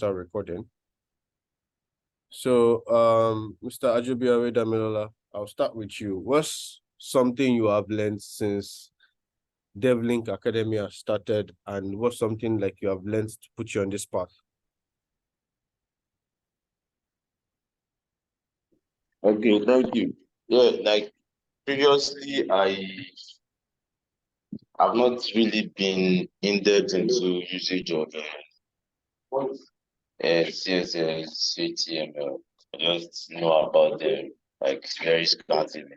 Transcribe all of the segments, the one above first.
start recording. So, Mr. Ajubiawe Damilola, I'll start with you. What's something you have learned since DevLink Academy has started, and what's something like you have learned to put you on this path? Okay, thank you. Yeah, like previously, I've not really been in depth into usage of CSS, HTML. I just know about them like very scantily.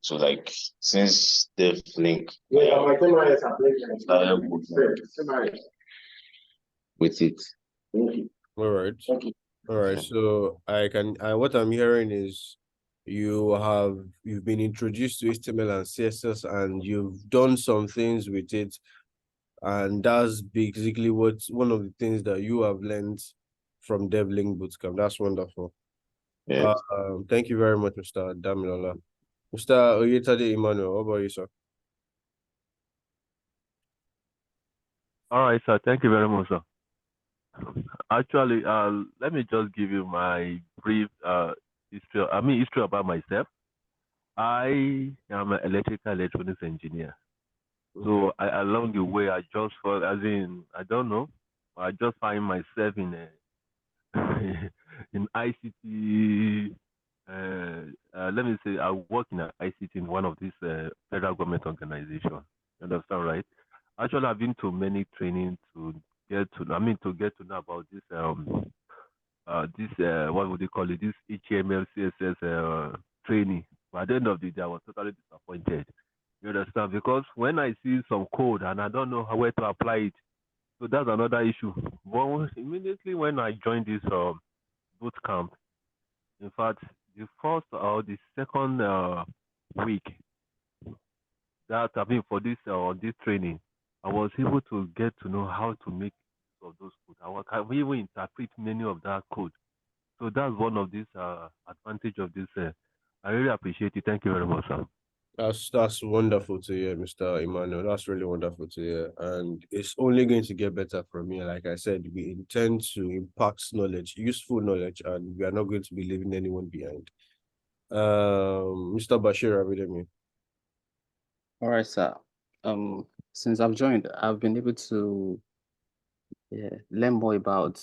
So like since DevLink, started working with it. All right. All right. So what I'm hearing is you've been introduced to HTML and CSS, and you've done some things with it, and that's basically one of the things that you have learned from DevLink Bootcamp. That's wonderful. Yeah. Thank you very much, Mr. Damilola. Mr. Oyetade Emmanuel, what about you, sir? All right, sir. Thank you very much, sir. Actually, let me just give you my brief history about myself. I am an electrical electronics engineer. So along the way, I just felt, as in, I don't know, I just find myself in in ICT. Let me say, I work in ICT in one of these federal government organizations. You understand, right? Actually, I've been to many trainings to to get to know about what would they call it, this HTML, CSS training. But at the end of the day, I was totally disappointed. You understand? Because when I see some code and I don't know where to apply it, so that's another issue. But immediately when I joined this boot camp, in fact, the first or the second week that for this training, I was able to get to know how to make use of those codes. I can even interpret many of that code. So that's one of these advantage of this. I really appreciate it. Thank you very much, sir. That's wonderful to hear, Mr. Emmanuel. That's really wonderful to hear. And it's only going to get better from here. Like I said, we intend to impact knowledge, useful knowledge, and we are not going to be leaving anyone behind. Mr. Bashir Abidemi. All right, sir. Since I've joined, I've been able to learn more about,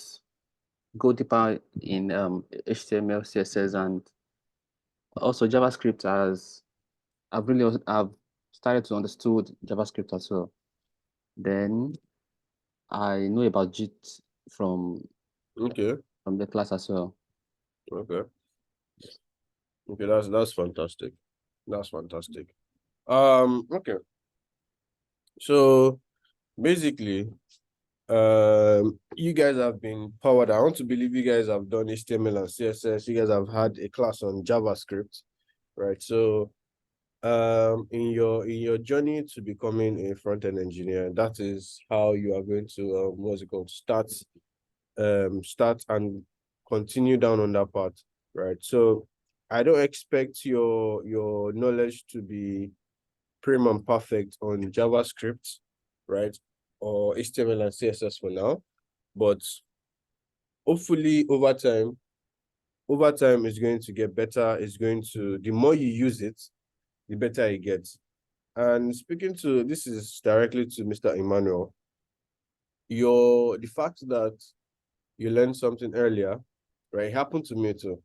go deeper in HTML, CSS, and also JavaScript. As I've started to understood JavaScript as well. Then I know about JIT from the class as well. Okay, that's fantastic. That's fantastic. Okay. So basically, you guys have been powered. I want to believe you guys have done HTML and CSS. You guys have had a class on JavaScript, right? So in your journey to becoming a front-end engineer, that is how you are going to what's it called, start and continue down on that path, right? So I don't expect your knowledge to be prim and perfect on JavaScript, right, or HTML and CSS for now, but hopefully over time it's going to get better. It's going to, the more you use it, the better it gets. And this is directly to Mr. Emmanuel, the fact that you learned something earlier, right? It happened to me too,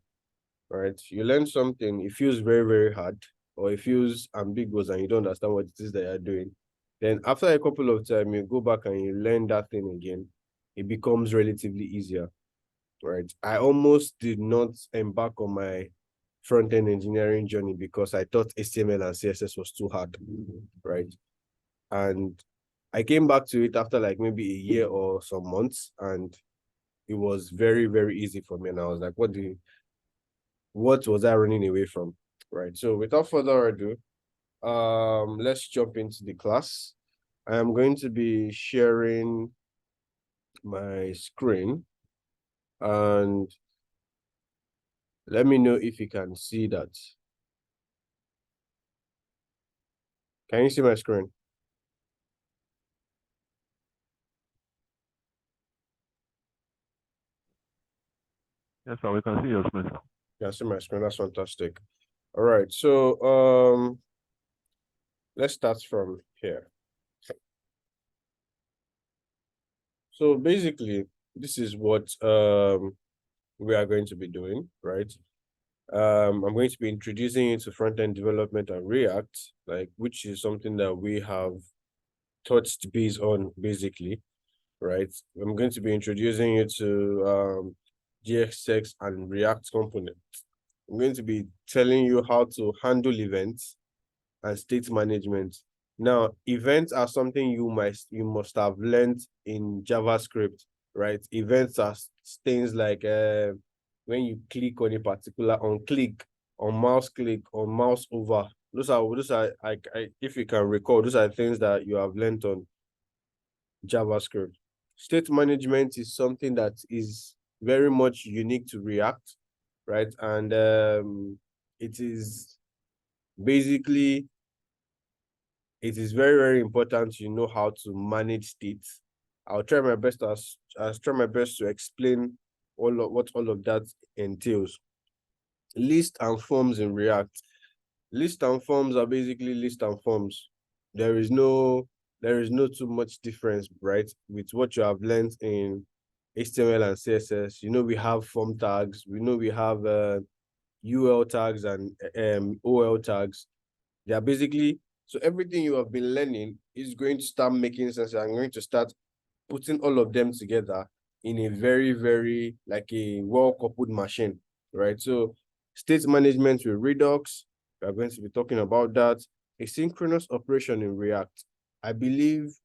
right? You learn something, it feels very, very hard, or it feels ambiguous and you don't understand what it is that you're doing. Then after a couple of time, you go back and you learn that thing again, it becomes relatively easier, right? I almost did not embark on my front-end engineering journey because I thought HTML and CSS was too hard, right? And I came back to it after like maybe a year or some months, and it was very, very easy for me. And I was like, what was I running away from, right? So without further ado, let's jump into the class. I am going to be sharing my screen, and let me know if you can see that. Can you see my screen? Yes, sir, we can see your screen, sir. Yeah, see my screen. That's fantastic. All right. So let's start from here. So basically, this is what we are going to be doing, right? I'm going to be introducing you to front-end development and React, which is something that we have touched base on basically, right? I'm going to be introducing you to JSX and React components. I'm going to be telling you how to handle events and state management. Now, events are something you must have learned in JavaScript, right? Events are things like when you click on a particular on mouse click, on mouse over. Those are if you can recall, those are things that you have learned on JavaScript. State management is something that is very much unique to React, right? And it is basically it is very, very important you know how to manage states. I'll try my best to explain what all of that entails. List and forms in React. List and forms are basically list and forms. There is no too much difference, right, with what you have learned in HTML and CSS. You know, we have form tags, we know we have UL tags and OL tags. They are basically, so everything you have been learning is going to start making sense. I'm going to start putting all of them together in a very, very like a well-coupled machine, right? So state management with Redux, we are going to be talking about that. Asynchronous operation in React. I believe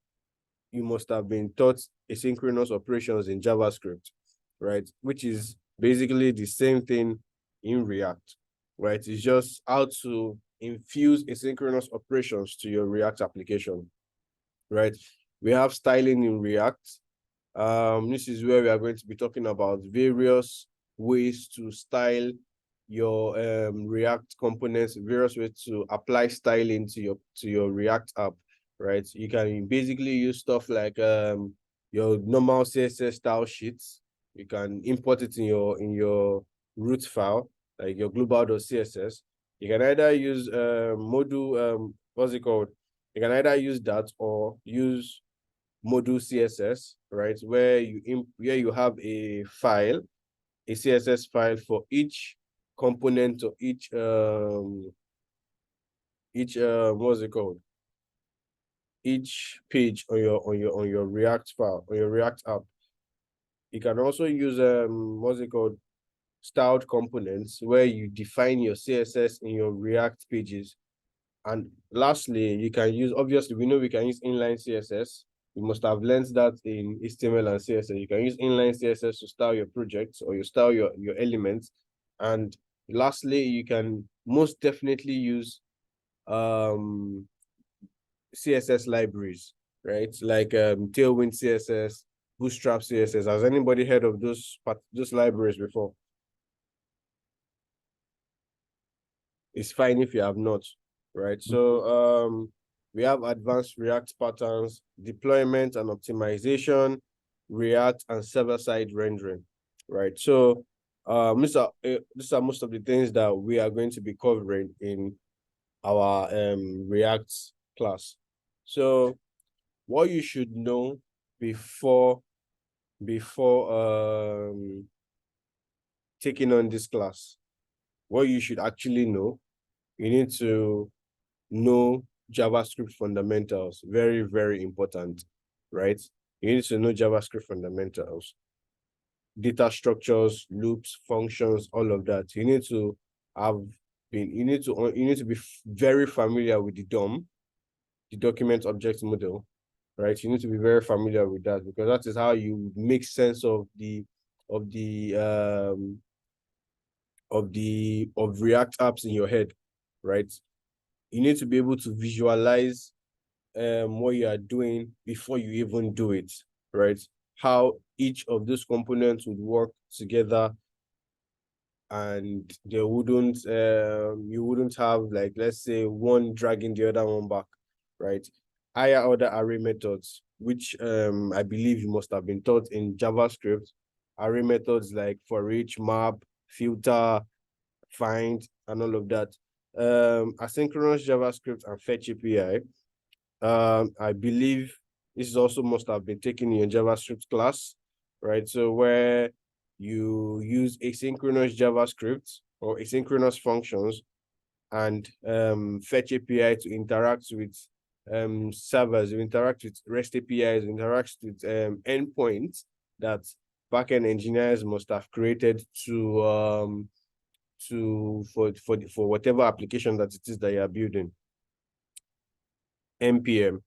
you must have been taught asynchronous operations in JavaScript, right? Which is basically the same thing in React, right? It's just how to infuse asynchronous operations to your React application, right? We have styling in React. This is where we are going to be talking about various ways to style your React components, various ways to apply styling to your React app, right? You can basically use stuff like your normal CSS style sheets. You can import it in your root file, like your global.css. You can either use module what's it called? You can either use that or use module CSS, right? Where you have a file, a CSS file for each component or each what's it called? Each page on your React file, on your React app. You can also use what's it called? Styled components, where you define your CSS in your React pages. And lastly, you can use, obviously, we know we can use inline CSS. You must have learned that in HTML and CSS. You can use inline CSS to style your projects or you style your elements. And lastly, you can most definitely use CSS libraries, right? Like Tailwind CSS, Bootstrap CSS. Has anybody heard of those libraries before? It's fine if you have not, right? So we have advanced React patterns, deployment and optimization, React and server-side rendering, right? So these are most of the things that we are going to be covering in our React class. So what you should know before taking on this class, what you should actually know, you need to know JavaScript fundamentals. Very, very important, right? You need to know JavaScript fundamentals, data structures, loops, functions, all of that. You need to you need to be very familiar with the DOM, the document object model, right? You need to be very familiar with that because that is how you make sense of React apps in your head, right? You need to be able to visualize what you are doing before you even do it, right? How each of those components would work together, and there wouldn't you wouldn't have, like, let's say, one dragging the other one back, right? Higher order array methods, which I believe you must have been taught in JavaScript, array methods like for each, map, filter, find, and all of that. Asynchronous JavaScript and fetch API. I believe this is also must have been taken in your JavaScript class, right? So where you use asynchronous JavaScript or asynchronous functions and fetch API to interact with servers, you interact with REST APIs, interact with endpoints that backend engineers must have created for whatever application that it is that you are building. NPM,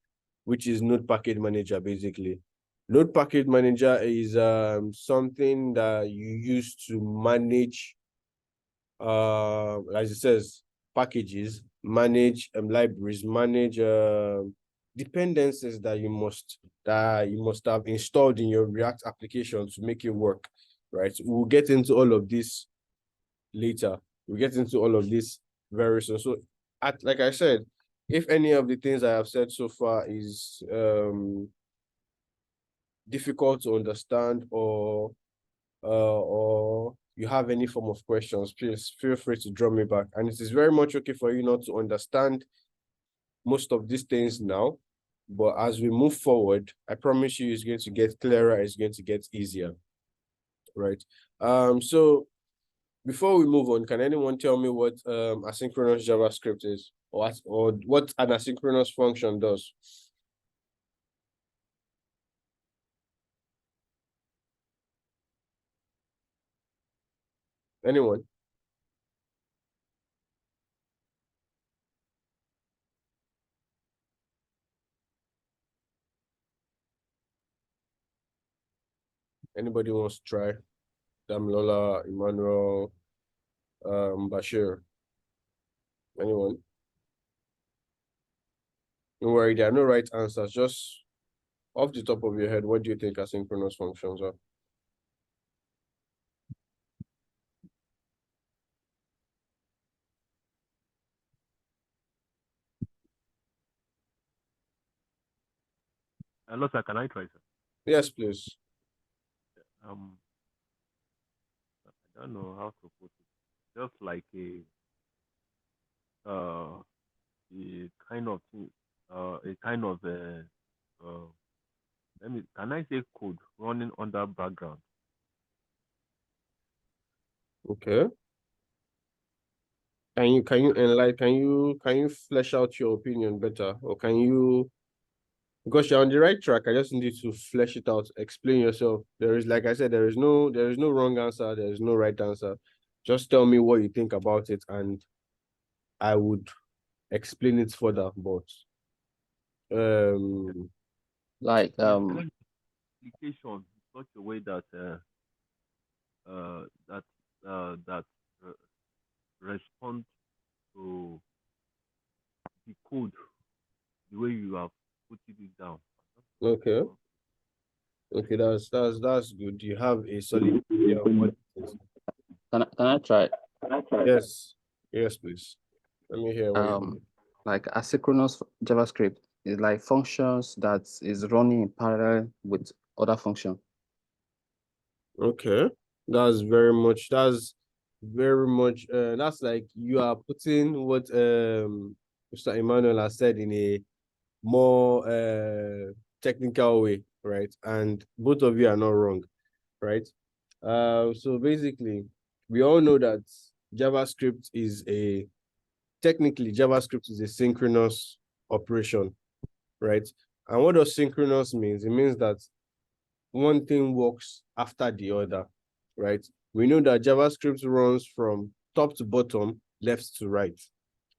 which is Node Package Manager, basically. Node Package Manager is something that you use to manage, as it says, packages, manage libraries, manage dependencies that you must have installed in your React application to make it work, right? We'll get into all of this later. We'll get into all of this very soon. So, like I said, if any of the things I have said so far is difficult to understand or you have any form of questions, please feel free to draw me back. And it is very much okay for you not to understand most of these things now, but as we move forward, I promise you it's going to get clearer, it's going to get easier, right? So before we move on, can anyone tell me what asynchronous JavaScript is, or what an asynchronous function does? Anyone? Anybody wants to try? Damilola, Emmanuel, Bashir. Anyone? Don't worry, there are no right answers. Just off the top of your head, what do you think asynchronous functions are? Hello, sir. Can I try, sir? Yes, please. I don't know how to put it. Just like a kind of thing, can I say code running under background? Okay. Can you flesh out your opinion better, or can you, because you're on the right track, I just need you to flesh it out, explain yourself. There is, like I said, there is no wrong answer, there is no right answer. Just tell me what you think about it and I would explain it further. But Like application in such a way that respond to the code the way you have put it down. okay, that's good. You have a solid idea of what it is. can I try? Yes, please. Let me hear what you think. Like asynchronous JavaScript is like functions that is running in parallel with other function. Okay, that's very much that's like you are putting what Mr. Emmanuel has said in a more technical way, right? And both of you are not wrong, right? So basically, we all know that technically JavaScript is a synchronous operation, right? And what does synchronous means? It means that one thing works after the other, right? We know that JavaScript runs from top to bottom, left to right,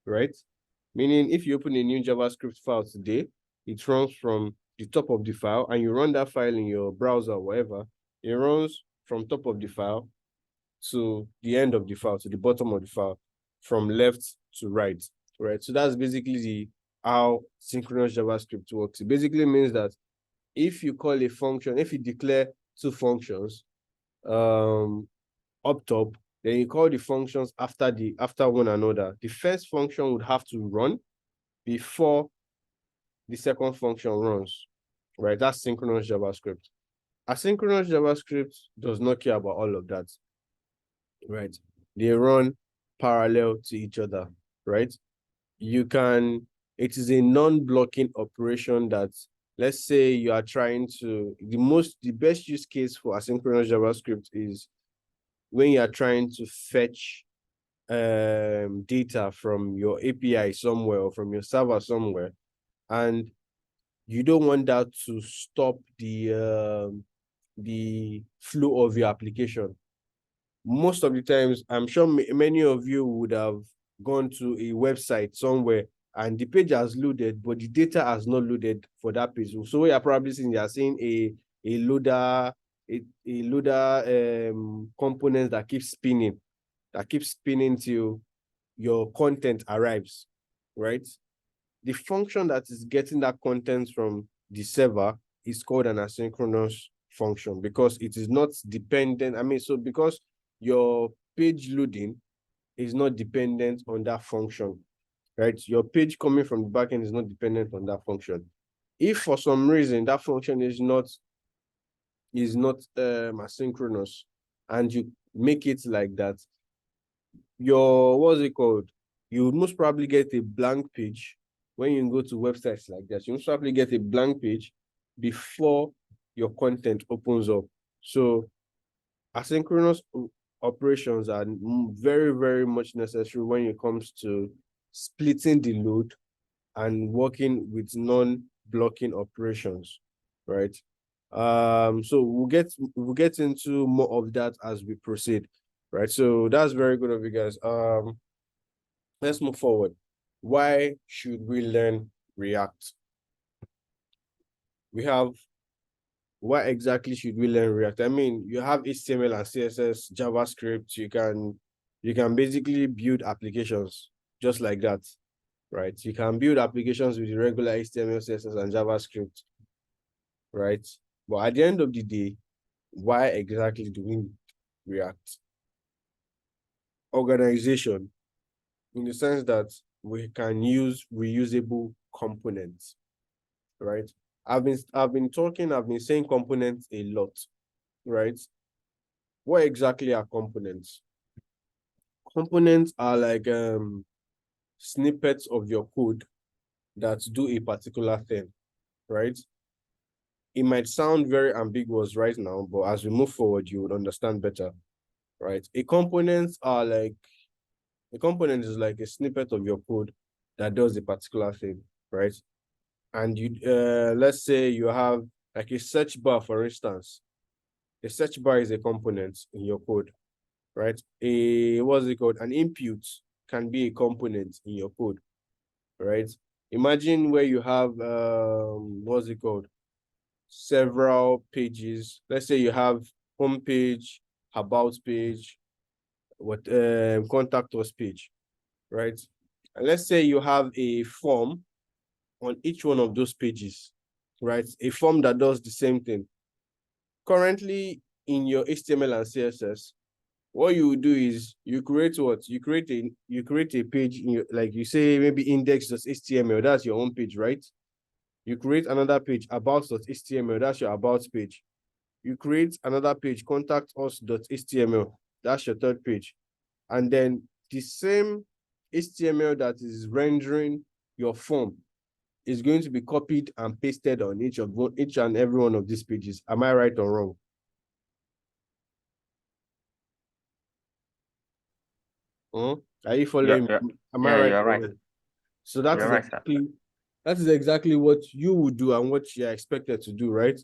right? Meaning if you open a new JavaScript file today, it runs from the top of the file and you run that file in your browser or whatever, it runs from top of the file to the end of the file, to the bottom of the file, from left to right, right? So that's basically how synchronous JavaScript works. It basically means that if you call a function, if you declare two functions up top, then you call the functions after one another. The first function would have to run before the second function runs, right? That's synchronous JavaScript. Asynchronous JavaScript does not care about all of that, right? They run parallel to each other, right? It is a non-blocking operation that, let's say you are trying to, the best use case for asynchronous JavaScript is when you are trying to fetch data from your API somewhere or from your server somewhere, and you don't want that to stop the flow of your application. Most of the times, I'm sure many of you would have gone to a website somewhere and the page has loaded, but the data has not loaded for that page. So you're probably seeing, you're seeing a loader, a loader component that keeps spinning till your content arrives, right? The function that is getting that content from the server is called an asynchronous function because it is not dependent. I mean, so because your page loading is not dependent on that function, right? Your page coming from the backend is not dependent on that function. If for some reason that function is not asynchronous and you make it like that, your, what's it called? You would most probably get a blank page when you go to websites like that. You most probably get a blank page before your content opens up. So asynchronous operations are very, very much necessary when it comes to splitting the load and working with non-blocking operations, right? So we'll get into more of that as we proceed, right? So that's very good of you guys. Let's move forward. Why should we learn React? Why exactly should we learn React? I mean, you have HTML and CSS, JavaScript. You can basically build applications just like that, right? You can build applications with the regular HTML, CSS, and JavaScript, right? But at the end of the day, why exactly do we React? Organization, in the sense that we can use reusable components, right? I've been saying components a lot, right? What exactly are components? Components are like snippets of your code that do a particular thing, right? It might sound very ambiguous right now, but as we move forward, you would understand better, right? A component is like a snippet of your code that does a particular thing, right? And you, let's say you have like a search bar, for instance. A search bar is a component in your code, right? What's it called? An input can be a component in your code, right? Imagine where you have, what's it called? Several pages. Let's say you have home page, about page, contact us page, right? And let's say you have a form on each one of those pages, right? A form that does the same thing. Currently, in your HTML and CSS, what you do is you create what? You create a page in your, like you say, maybe index.html, that's your own page, right? You create another page, about.html, that's your about page. You create another page, contact us.html, that's your third page. And then the same HTML that is rendering your form is going to be copied and pasted on each and every one of these pages. Am I right or wrong? Are you following me? Am I right? You're right. So that is exactly what you would do and what you're expected to do, right?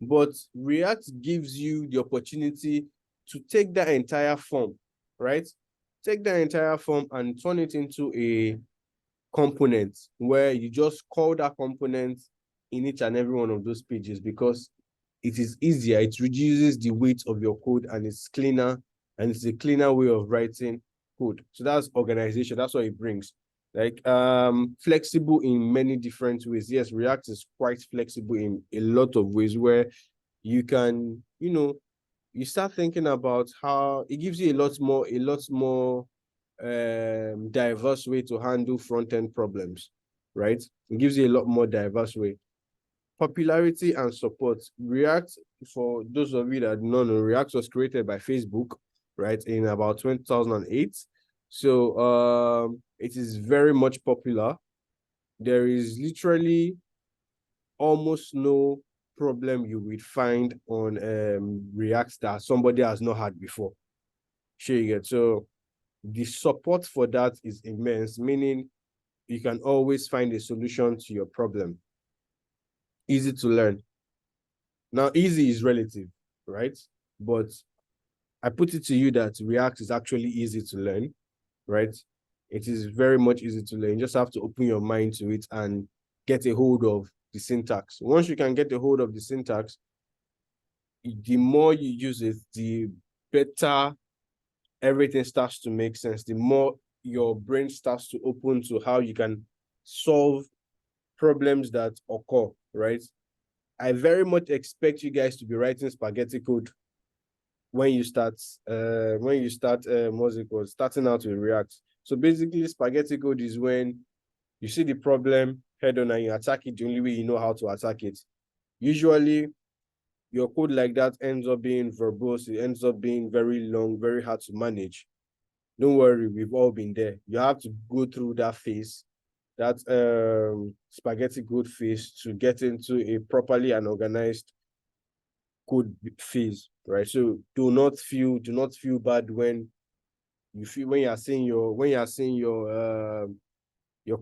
But React gives you the opportunity to take that entire form, right? Take that entire form and turn it into a component where you just call that component in each and every one of those pages because it is easier. It reduces the weight of your code and it's cleaner, and it's a cleaner way of writing code. So that's organization. That's what it brings. Like flexible in many different ways. Yes, React is quite flexible in a lot of ways where you can, you start thinking about how it gives you a lot more diverse way to handle front-end problems, right? It gives you a lot more diverse way. popularity and support. React, for those of you that don't know, React was created by Facebook, right, in about 2008. So it is very much popular. There is literally almost no problem you will find on React that somebody has not had before. Sure you get. So the support for that is immense, meaning you can always find a solution to your problem. Easy to learn. Now, easy is relative, right? But I put it to you that React is actually easy to learn, right? It is very much easy to learn. You just have to open your mind to it and get a hold of the syntax. Once you can get a hold of the syntax, the more you use it, the better everything starts to make sense. The more your brain starts to open to how you can solve problems that occur, right? I very much expect you guys to be writing spaghetti code when you start starting out with React. So basically, spaghetti code is when you see the problem head on and you attack it the only way you know how to attack it. Usually, your code like that ends up being verbose. It ends up being very long, very hard to manage. Don't worry, we've all been there. You have to go through that phase, that spaghetti code phase, to get into a properly and organized code phase, right? So do not feel bad when you are seeing your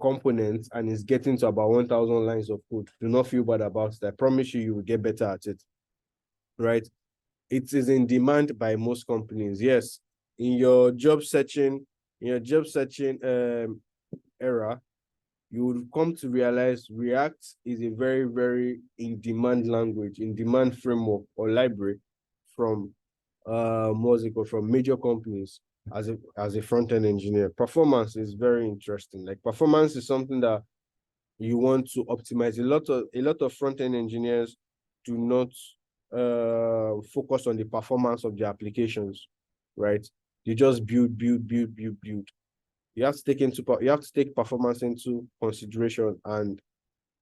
components and it's getting to about 1,000 lines of code. Do not feel bad about it. I promise you, you will get better at it, right? It is in demand by most companies. Yes, in your job searching era, you will come to realize React is a very, very in-demand language, in-demand framework or library from from major companies as a front-end engineer. Performance is very interesting. Like, performance is something that you want to optimize. A lot of front-end engineers do not focus on the performance of the applications, right? You just build. You have to take performance into consideration, and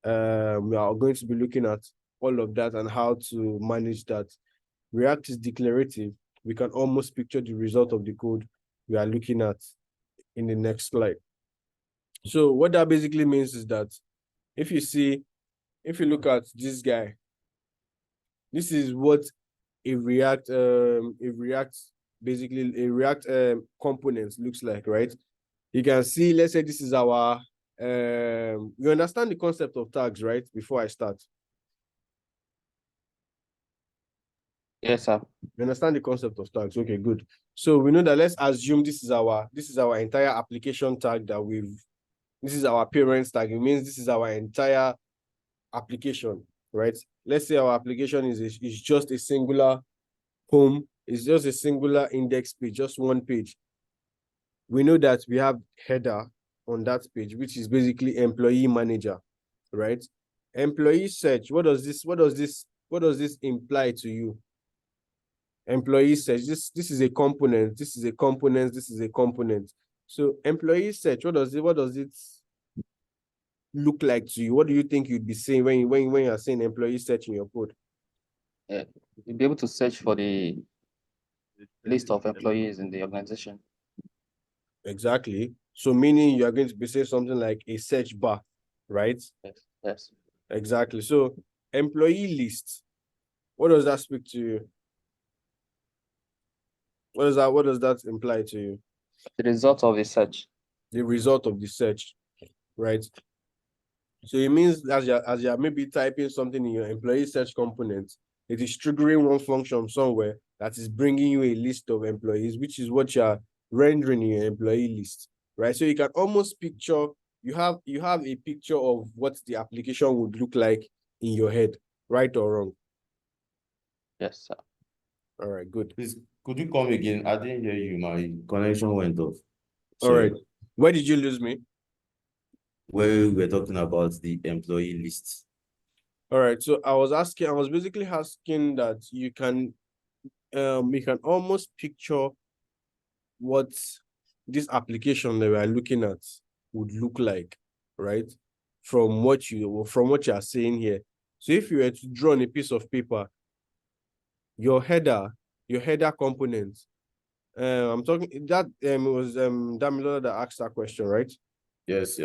we are going to be looking at all of that and how to manage that. React is declarative. We can almost picture the result of the code we are looking at in the next slide. So what that basically means is that if you look at this guy, this is what a React component looks like, right? You can see, let's say this is our, you understand the concept of tags, right? Before I start. Yes, sir. You understand the concept of tags? Okay, good. So we know that, let's assume this is our entire application tag that this is our parent tag. It means this is our entire application, right? Let's say our application is just a singular home. It's just a singular index page, just one page. We know that we have header on that page, which is basically employee manager, right? Employee search. What does this imply to you? Employee search. This is a component. This is a component. This is a component. So employee search. What does it look like to you? What do you think you'd be saying when you're saying employee search in your code? You'll be able to search for the list of employees in the organization. Exactly. So meaning you are going to be saying something like a search bar, right? Yes. Exactly. So employee list. What does that speak to you? What does that imply to you? The result of the search. The result of the search, right? So it means as you're maybe typing something in your employee search component, it is triggering one function somewhere that is bringing you a list of employees, which is what you're rendering in your employee list, right? So you can almost picture, you have a picture of what the application would look like in your head, right or wrong? Yes, sir. All right, good. Please, could you come again? I didn't hear you. My connection went off. All right. Where did you lose me? Where we were talking about the employee list. All right. So I was basically asking that you can almost picture what this application that we are looking at would look like, right? From what you are saying here. So if you were to draw on a piece of paper, your header component, I'm talking that it was Damilola that asked that question, right? Yes.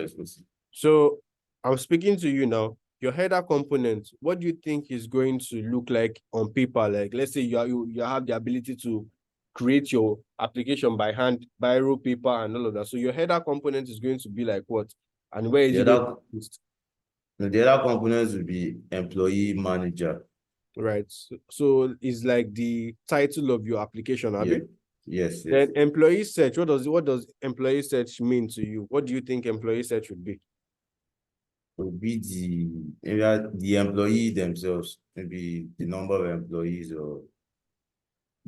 So I'm speaking to you now. Your header component, what do you think is going to look like on paper? Like, let's say you have the ability to create your application by hand, biro, paper, and all of that. So your header component is going to be like what? And where is it going to be used? The other components will be employee manager. Right. So it's like the title of your application, Abi? Yes. Then employee search, what does employee search mean to you? What do you think employee search would be? Would be the employee themselves, maybe the number of employees or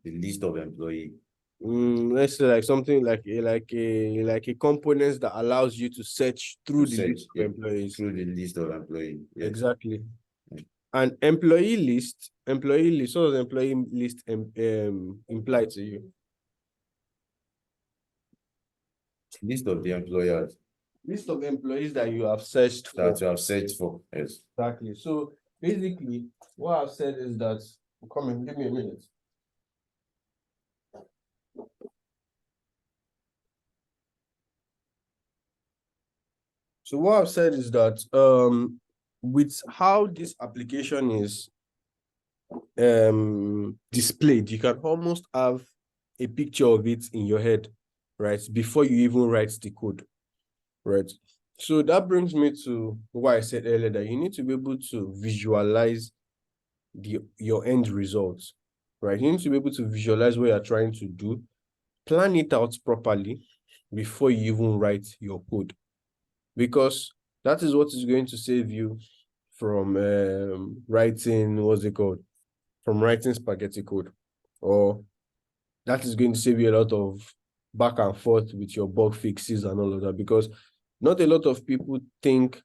the list of employees. Let's say like something like a component that allows you to search through the list of employees. Through the list of employees. Yes. Exactly. And employee list, what does employee list imply to you? List of the employers. List of employees that you have searched for. That you have searched for, yes. Exactly. So basically, what I've said is that, come in, give me a minute. So what I've said is that with how this application is displayed, you can almost have a picture of it in your head, right? Before you even write the code, right? So that brings me to what I said earlier, that you need to be able to visualize your end results, right? You need to be able to visualize what you're trying to do, plan it out properly before you even write your code, because that is what is going to save you from writing, what's it called? From writing spaghetti code, or that is going to save you a lot of back and forth with your bug fixes and all of that, because not a lot of people think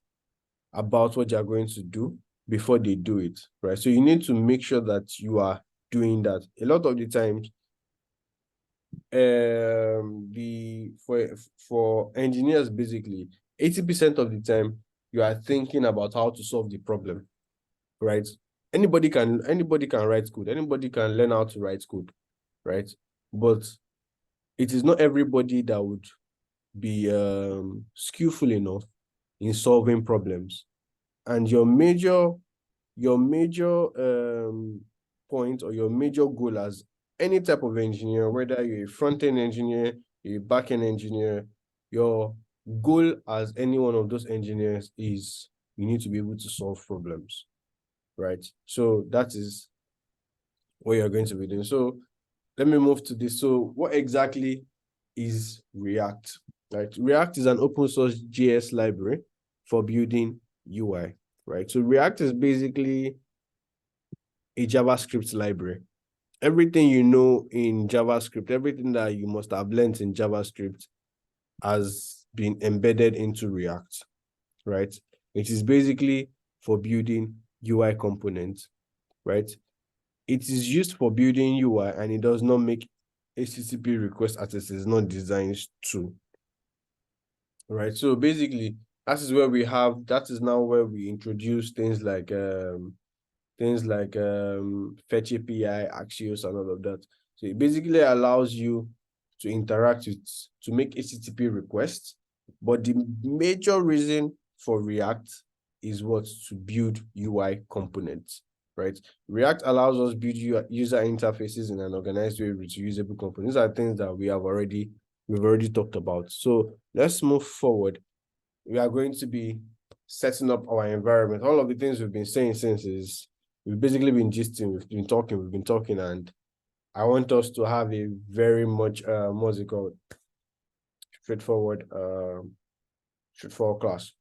about what you're going to do before they do it, right? So you need to make sure that you are doing that. A lot of the times, for engineers, basically, 80% of the time, you are thinking about how to solve the problem, right? Anybody can write code. Anybody can learn how to write code, right? But it is not everybody that would be skillful enough in solving problems. And your major point or your major goal as any type of engineer, whether you're a front-end engineer, you're a back-end engineer, your goal as any one of those engineers is you need to be able to solve problems, right? So that is what you're going to be doing. So let me move to this. So what exactly is React? Right? React is an open source JS library for building UI, right? So React is basically a JavaScript library. Everything you know in JavaScript, everything that you must have learned in JavaScript has been embedded into React, right? It is basically for building UI components, right? It is used for building UI and it does not make HTTP requests as it is not designed to, right? So basically, that is now where we introduce things like Fetch API, Axios, and all of that. So it basically allows you to interact to make HTTP requests. But the major reason for React is to build UI components, right? React allows us build user interfaces in an organized way with reusable components. These are things that we've already talked about. So let's move forward. We are going to be setting up our environment. All of the things we've been saying since is we've basically been gisting, we've been talking, and I want us to have a very much straightforward class.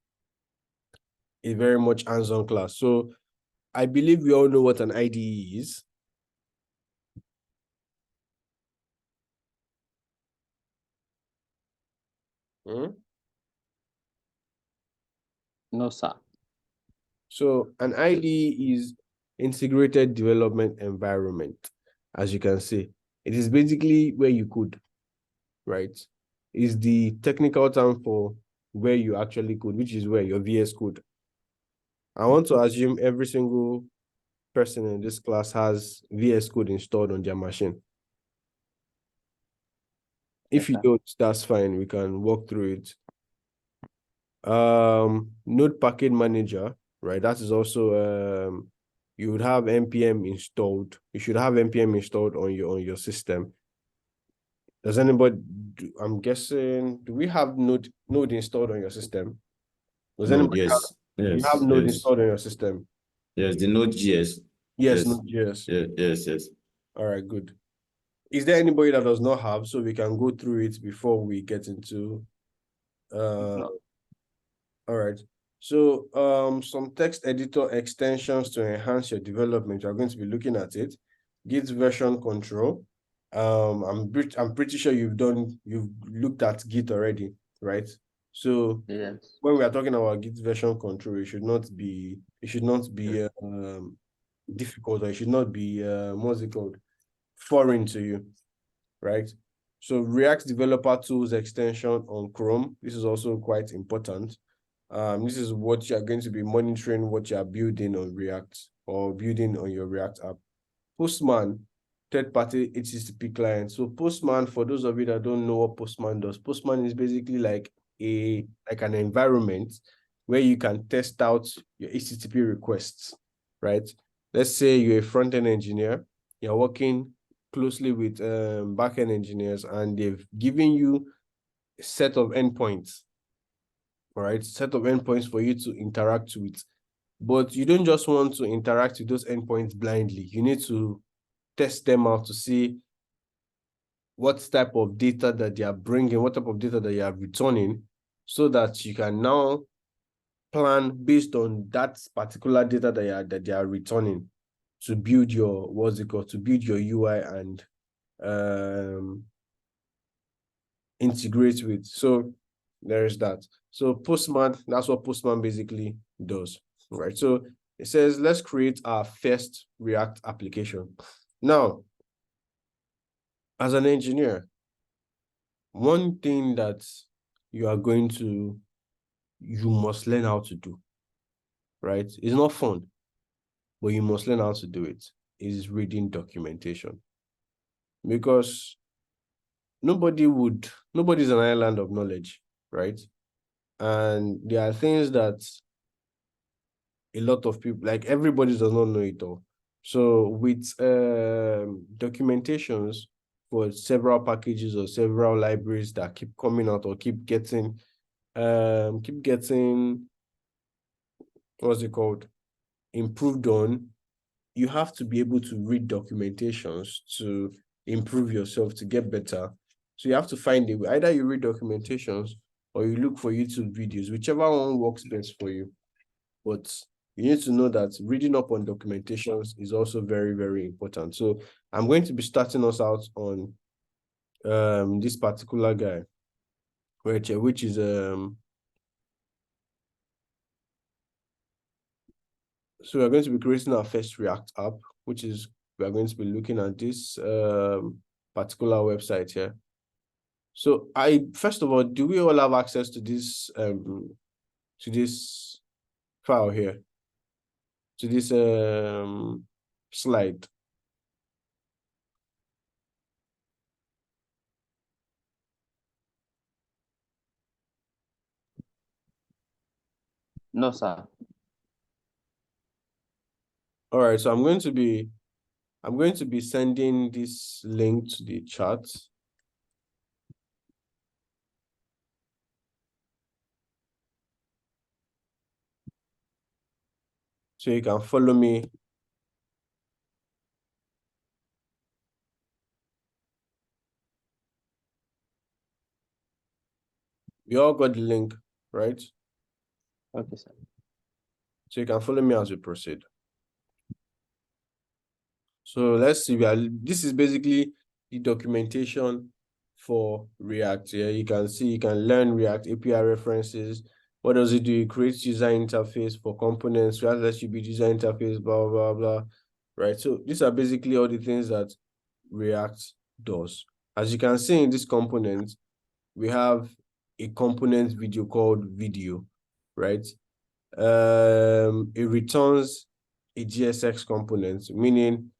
A very much hands-on class. So I believe we all know what an IDE is. No, sir. So an IDE is integrated development environment. As you can see, it is basically where you code, right? Is the technical term for where you actually code, which is where your VS Code. I want to assume every single person in this class has VS Code installed on their machine. If you don't, that's fine. We can walk through it. Node package manager, right? That is also you would have npm installed. You should have npm installed on your system. Does anybody? I'm guessing. Do we have node installed on your system? Does anybody yes, have, yes, you have node yes. installed on your system? Yes, the Node.js. Yes, Yes. Node.js. Yes. All right, good. Is there anybody that does not have, so we can go through it before we get into No. all right. So some text editor extensions to enhance your development. You're going to be looking at it. Git version control. I'm pretty sure you've looked at Git already, right? So Yes. when we are talking about Git version control, it should not be difficult, or it should not be what's it called? Foreign to you, right? So React Developer Tools extension on Chrome. This is also quite important. This is what you're going to be monitoring, what you're building on React or building on your React app. Postman, third-party HTTP client. So Postman, for those of you that don't know what Postman does, Postman is basically like an environment where you can test out your HTTP requests, right? Let's say you're a front-end engineer, you're working closely with back-end engineers, and they've given you a set of endpoints. All right, set of endpoints for you to interact with. But you don't just want to interact with those endpoints blindly. You need to test them out to see what type of data that they are bringing, what type of data that you are returning, so that you can now plan based on that particular data that they are returning to build your, to build your UI and integrate with. So there's that. So Postman, that's what Postman basically does, right? So it says, let's create our first React application. Now, as an engineer, one thing that you must learn how to do, right? It's not fun, but you must learn how to do it, is reading documentation. Because nobody's an island of knowledge, right? And there are things that a lot of people, like everybody does not know it all. So with documentations for several packages or several libraries that keep coming out or keep getting what's it called, improved on, you have to be able to read documentations to improve yourself, to get better. So you have to find a way. Either you read documentations or you look for YouTube videos, whichever one works best for you. But you need to know that reading up on documentations is also very, very important. So I'm going to be starting us out on this particular guy, which is so we're going to be creating our first React app, which is, we are going to be looking at this particular website here. So first of all, do we all have access to this file here, to this slide? No, sir. All right, so I'm going to be sending this link to the chat. So you can follow me. You all got the link, right? Okay, sir. So you can follow me as we proceed. So let's see. This is basically the documentation for React. Yeah, you can see, you can learn React API references. What does it do? It creates user interface for components. React lets you build user interface, blah, blah, blah. Right. So these are basically all the things that React does. As you can see in this component, we have a component video called video, right? it returns a JSX component, meaning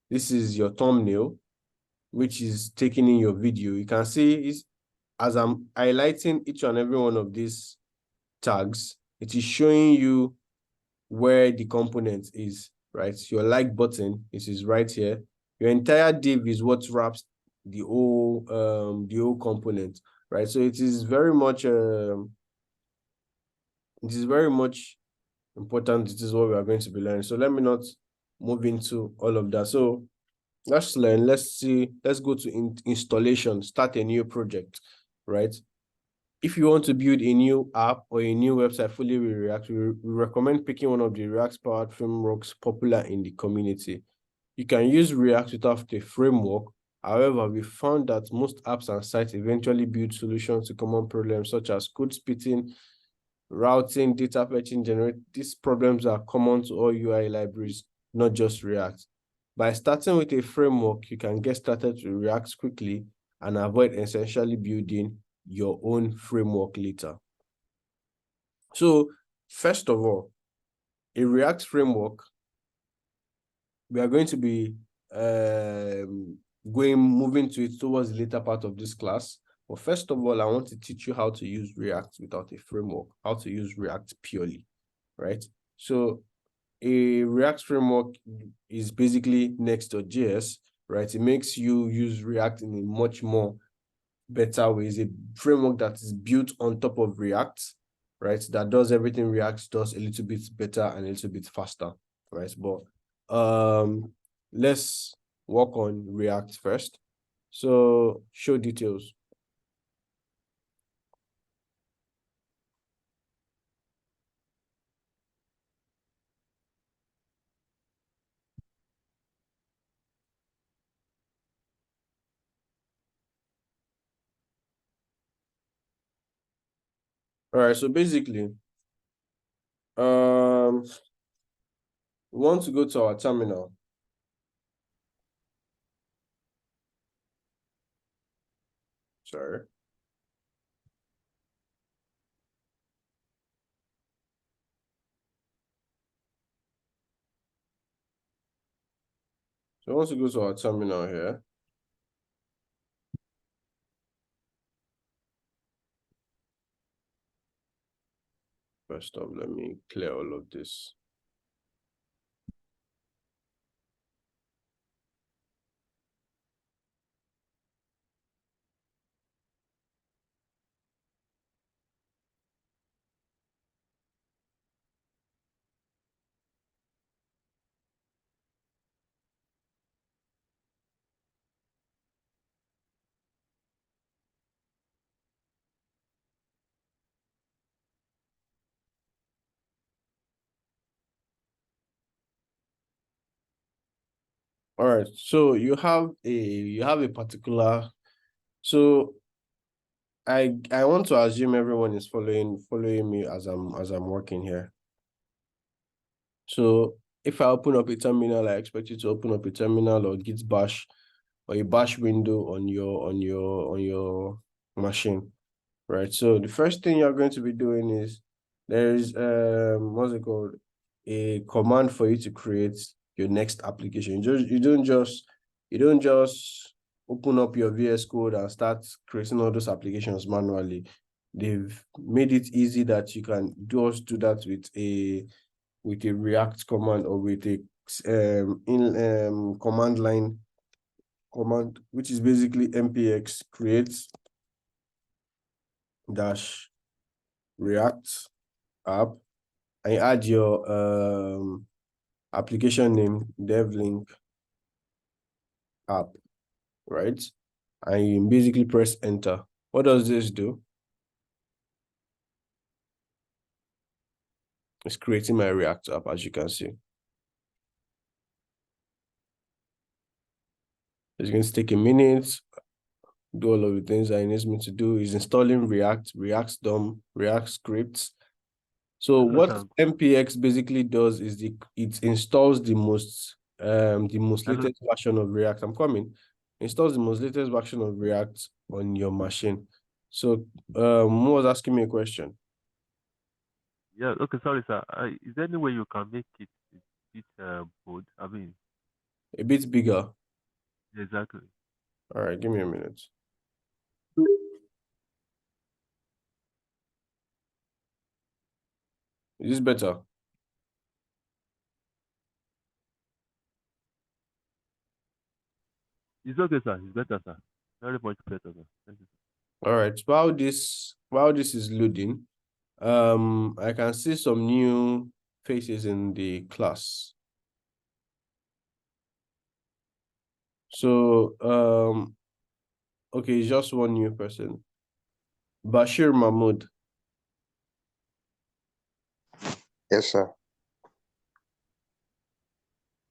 this is your thumbnail, which is taken in your video. You can see as I'm highlighting each and every one of these tags, it is showing you where the component is, right? Your like button, it is right here. Your entire div is what wraps the whole component, right? So it is very much important. It is what we are going to be learning. So let me not move into all of that. So let's learn. Let's go to installation, start a new project, right? If you want to build a new app or a new website fully with React, we recommend picking one of the React-powered frameworks popular in the community. You can use React without a framework. However, we found that most apps and sites eventually build solutions to common problems such as code splitting, routing, data fetching, These problems are common to all UI libraries, not just React. By starting with a framework, you can get started to React quickly and avoid essentially building your own framework later. So, first of all, a React framework, we are going to be moving to it towards the later part of this class. But first of all, I want to teach you how to use React without a framework, how to use React purely, right? So a React framework is basically Next.js, right? It makes you use React in a much more better way. It's a framework that is built on top of React, right? That does everything React does a little bit better and a little bit faster, right? But let's work on React first. So show details. All right, so basically, we want to go to our terminal. Sorry. So once we go to our terminal here, first off, let me clear all of this. All right, so you have a particular, so I want to assume everyone is following me as I'm working here. So if I open up a terminal, I expect you to open up a terminal or Git bash or a bash window on your machine, right? So the first thing you're going to be doing is there's what's it called? A command for you to create your next application. You don't just open up your VS Code and start creating all those applications manually. They've made it easy that you can just do that with a React command or with a command line command, which is basically npx create dash React app, and you add your application name, devlink app, right? And you basically press enter. What does this do? It's creating my React app, as you can see. It's going to take a minute, do all of the things that it needs me to do. Is installing React, React DOM, React scripts. So what npx basically does is it installs the most latest version of React. I'm coming. Installs the most latest version of React on your machine. So Mo was asking me a question. Yeah, okay, sorry, sir. Is there any way you can make it a bit bold? I mean, A bit bigger. exactly. All right, give me a minute. Is this better? It's okay, sir. It's better, sir. Very much better, sir. Thank you, sir. All right. While this is loading, I can see some new faces in the class. So, okay, it's just one new person. Bashir Mahmood. Yes, sir.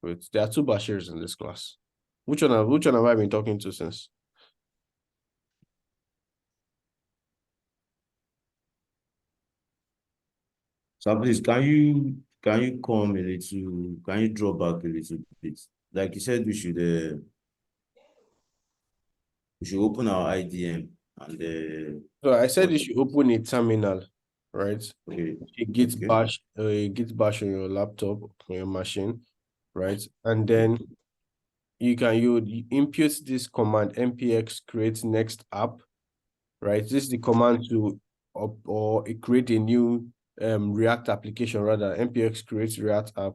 Wait, there are two Bashirs in this class. Which one have I been talking to since? So please, can you come a little, can you draw back a little bit? Like you said, we should open our IDM and So I said you should open a terminal, right? okay, A Git okay. bash, a Git bash on your laptop, on your machine, right? And then you input this command npx create next app, right? This is the command to create a new React application, rather npx create React app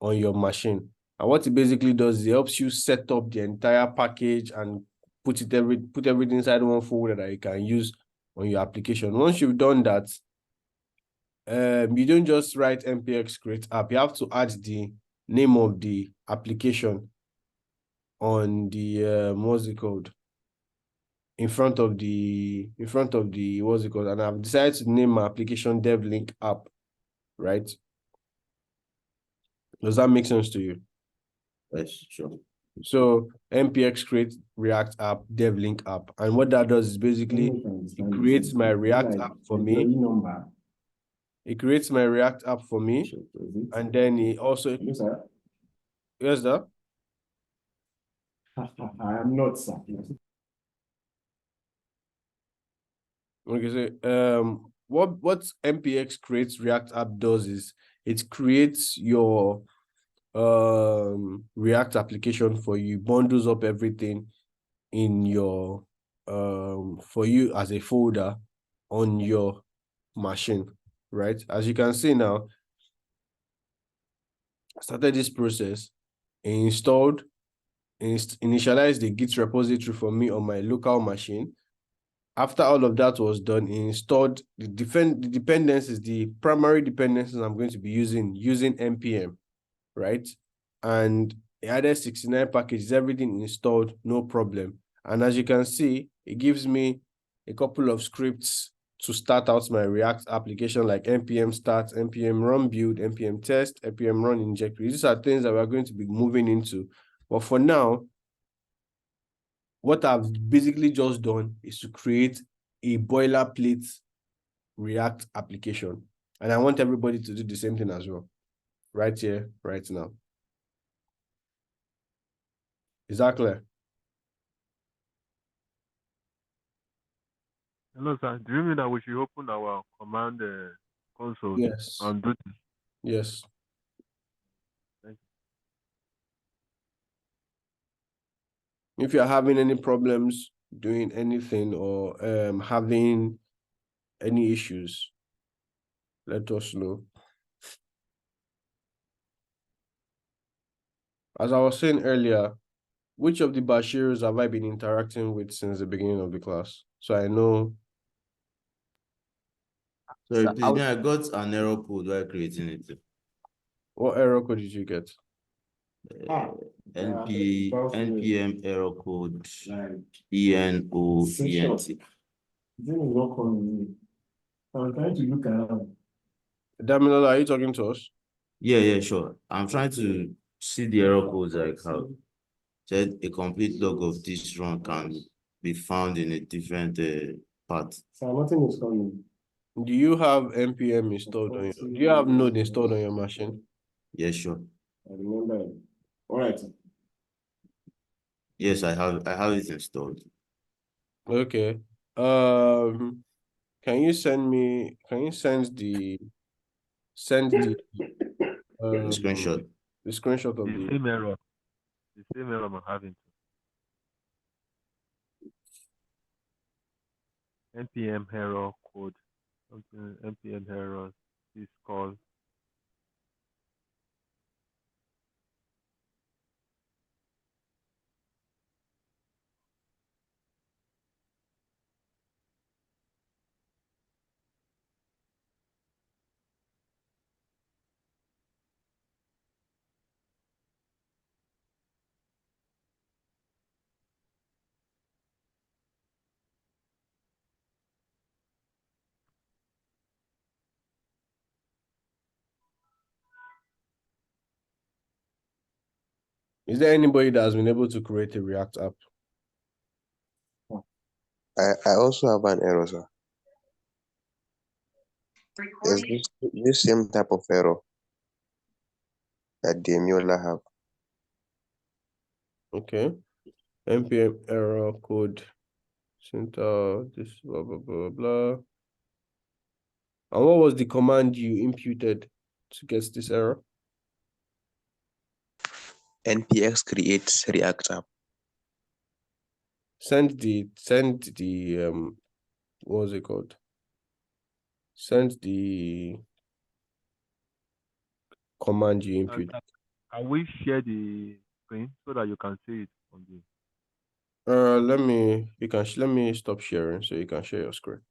on your machine. And what it basically does is it helps you set up the entire package and put everything inside one folder that you can use on your application. Once you've done that, you don't just write npx create app. You have to add the name of the application on the what's it called, in front of the what's it called, and I've decided to name my application devlink app, right? Does that make sense to you? Yes, sure. So npx create React app devlink app, and what that does is basically it creates my React app for me. It creates my React app for me, and then it also yes, that I am not, sir. okay. So what npx creates React app does is it creates your React application for you, bundles up everything in your for you as a folder on your machine, right? As you can see now, I started this process, initialized the Git repository for me on my local machine. After all of that was done, it installed the dependencies, the primary dependencies I'm going to be using npm, right? And it added 69 packages, everything installed, no problem. And as you can see, it gives me a couple of scripts to start out my React application, like npm start, npm run build, npm test, npm run inject. These are things that we're going to be moving into. But for now, what I've basically just done is to create a boilerplate React application. And I want everybody to do the same thing as well, right here, right now. Is that clear? Hello, sir. Do you mean that we should open our command console Yes. and do this? Yes. Thank If you're having any problems doing anything or having any issues, let us know. As I was saying earlier, which of the Bashirs have I been interacting with since the beginning of the class? So I know. Sorry, So please, then I got an error code while creating it. What error code did you get? npm error code ENOENT. I'm trying to look around. Damilola, are you talking to us? Yeah, sure. I'm trying to see the error codes I have. Said a complete log of this run can be found in a different path. So nothing is coming. Do you have npm installed on your? Do you have Node installed on your machine? Yeah, sure. I remember. All right. Yes, I have it installed. Okay. Can you send the send the Screenshot. the screenshot of The the same error. The same error I'm having. NPM error code. Something NPM error. This call. Is there anybody that has been able to create a React app? I also have an error, sir. There's this same type of error that Demiola have. Okay. NPM error code center this blah blah blah blah. And what was the command you imputed to get this error? NPX creates React app. Send the what was it called? Send the command you imputed. I will share the screen so that you can see it on the. Let me stop sharing so you can share your screen.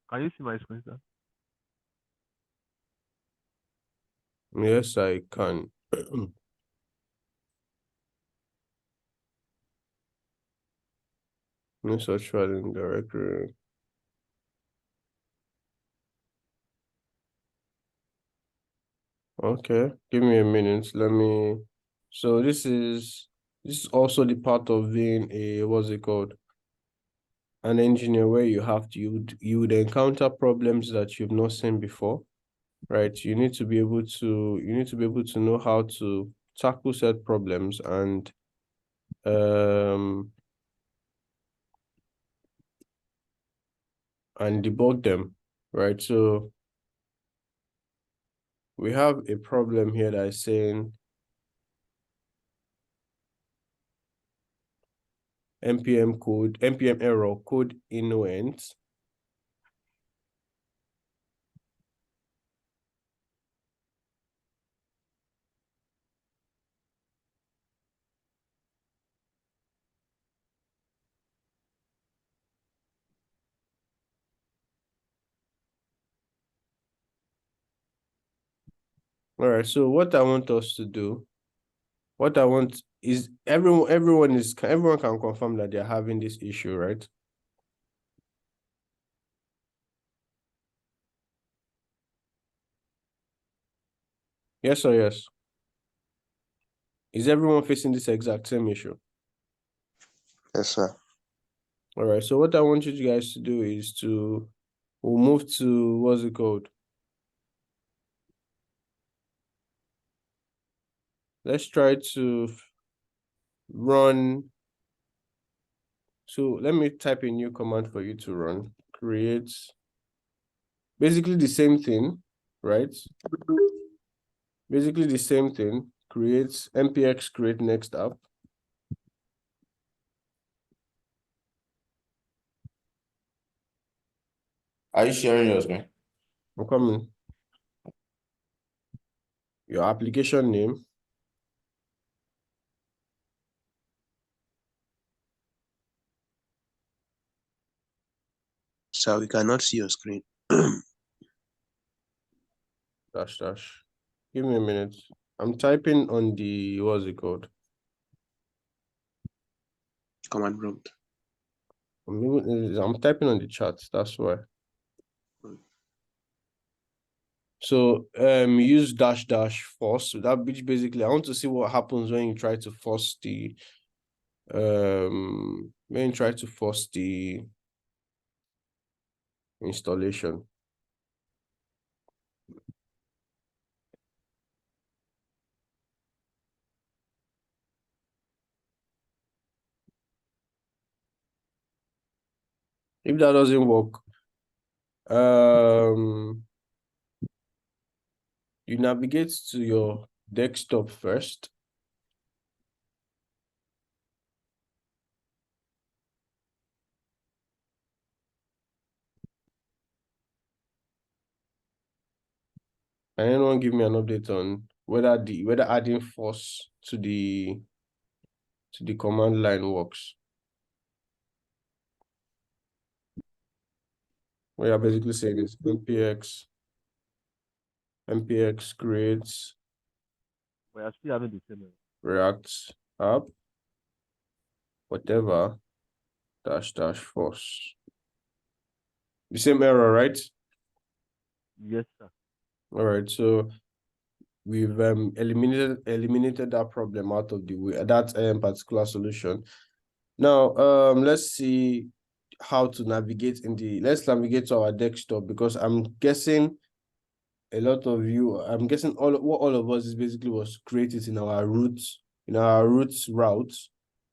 Can you see my screen, sir? Yes, I can. No such file in directory. Okay, give me a minute. So this is also the part of being a, what's it called? An engineer, where you would encounter problems that you've not seen before, right? You need to be able to know how to tackle said problems and debug them, right? So we have a problem here that is saying npm error code innocent. All right, so what I want us to do, is everyone can confirm that they're having this issue, right? Yes or yes? Is everyone facing this exact same issue? Yes, sir. All right, so what I want you guys to do is we'll move to, what's it called? Let's try to run. So let me type a new command for you to run. Create, basically the same thing, right? Basically the same thing. Create npx create next app. Are you sharing your screen? I'm coming. Your application name. So we cannot see your screen. Dash. Give me a minute. I'm typing on the, what's it called? Command prompt. I'm typing on the chat, that's why. So use -- force. That which basically I want to see what happens when you try to force the Let me try to force the installation. If that doesn't work, you navigate to your desktop first. And anyone give me an update on whether adding force to the command line works. We are basically saying is npx creates We are still having the same error. React app whatever -- force. The same error, right? Yes, sir. All right, so we've eliminated that problem out of the way, that particular solution. Now, let's see how to navigate let's navigate to our desktop, because I'm guessing all of us is basically was created in our root route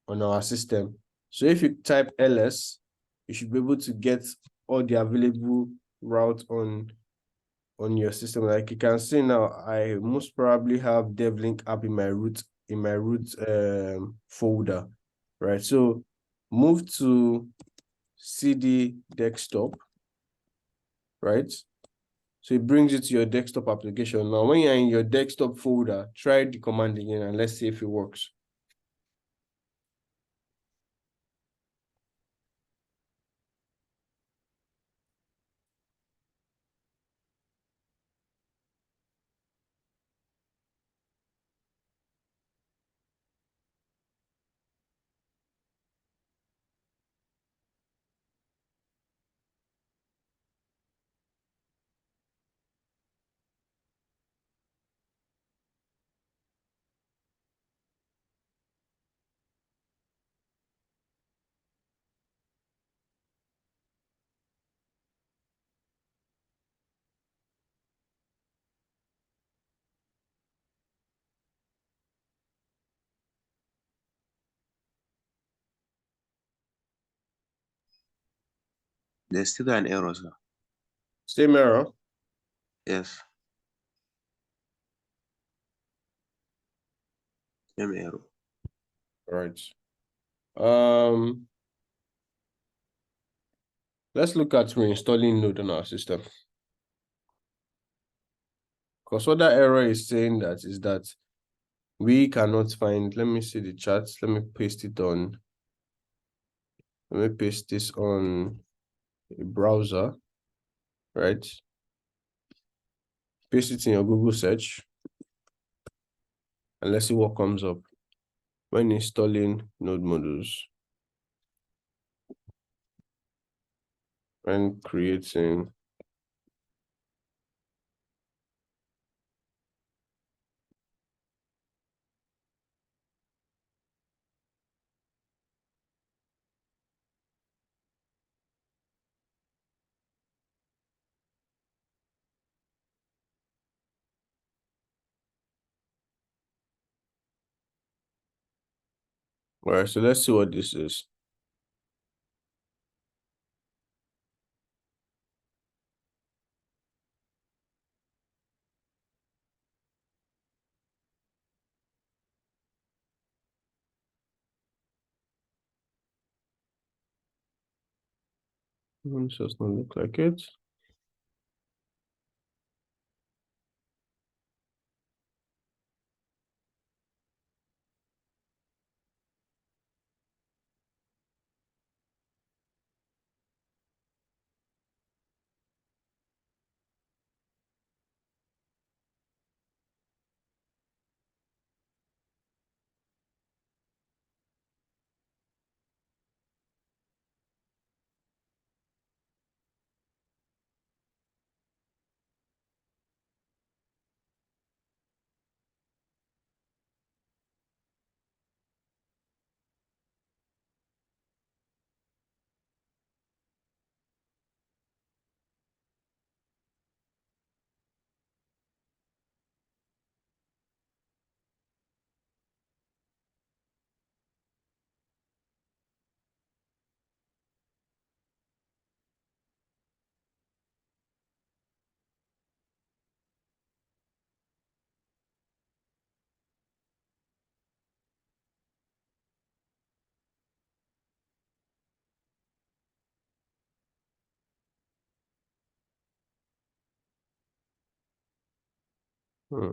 on our system. So if you type ls, you should be able to get all the available route on your system. Like you can see now, I most probably have devlink app in my root folder, right? So move to cd desktop, right? So it brings you to your desktop application. Now, when you're in your desktop folder, try the command again and let's see if it works. There's still an error, sir. Same error. Yes. Same error. Right. Let's look at reinstalling Node on our system. Because what that error is saying is that we cannot find, let me see the chat. Let me paste it on. Let me paste this on a browser, right? Paste it in your Google search. And let's see what comes up when installing node modules and creating all right, so let's see what this is. This does not look like it. Hmm.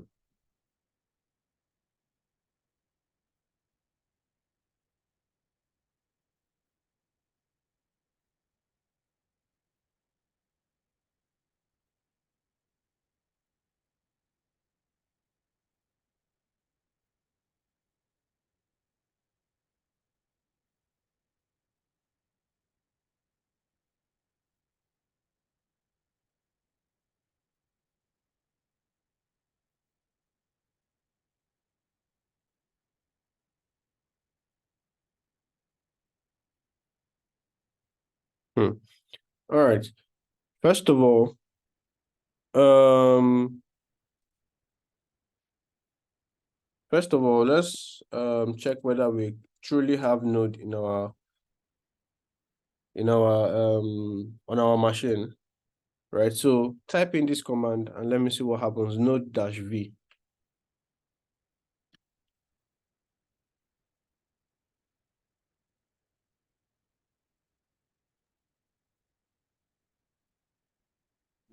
Hmm. All right. First of all, um, let's check whether we truly have Node in our on our machine, right? So type in this command and let me see what happens. Node dash v.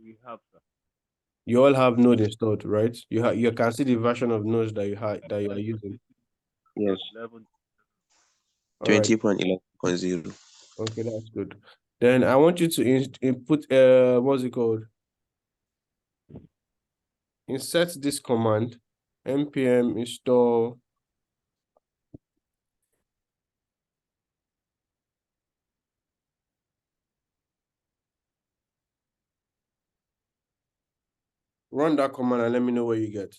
We have, sir. You all have Node installed, right? You can see the version of nodes that you are using. Yes. 11. All right. 20.11.0. Okay, that's good. Then I want you to input what's it called? Insert this command, npm install run that command and let me know what you get.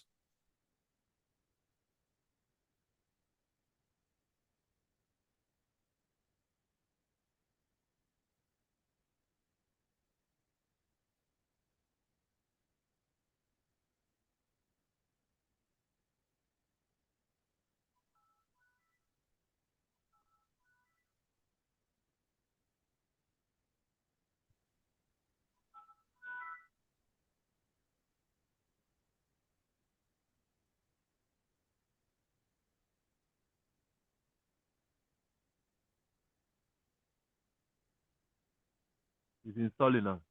It's installing now.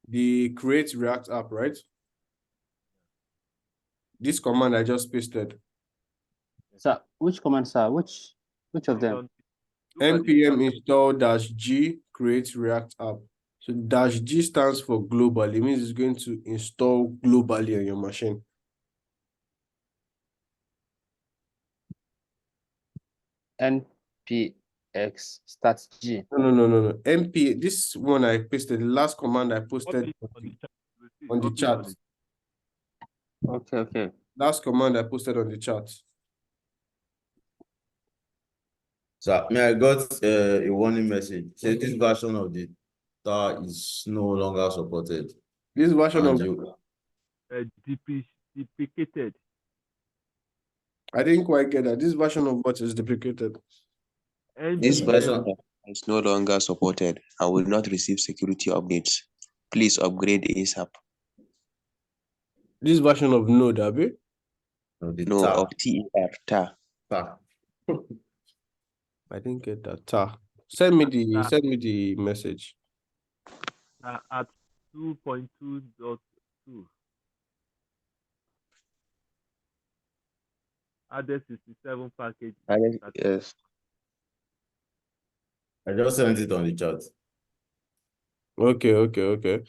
The create React app, right? This command I just pasted. Sir, which command, sir? Which of them? Don't look at the npm chat. install -g create React app. So -g stands for global. It means it's going to install globally on your machine. npx start g. No. This one I pasted, the last command I posted on the chat. Okay. Last command I posted on the chat. So, I got a warning message. Say this version of the tar is no longer supported. This version And of you, Deprecated. I didn't quite get that. This version of what is deprecated? This NPM version is no longer supported and will not receive security updates. Please upgrade ASAP. This version of Node, Abi? the No, tar, of TER, tar. tar. I didn't get that. Send me the message. at 2.2.2. Added 67 package. Yes. I just sent it on the chat. Okay.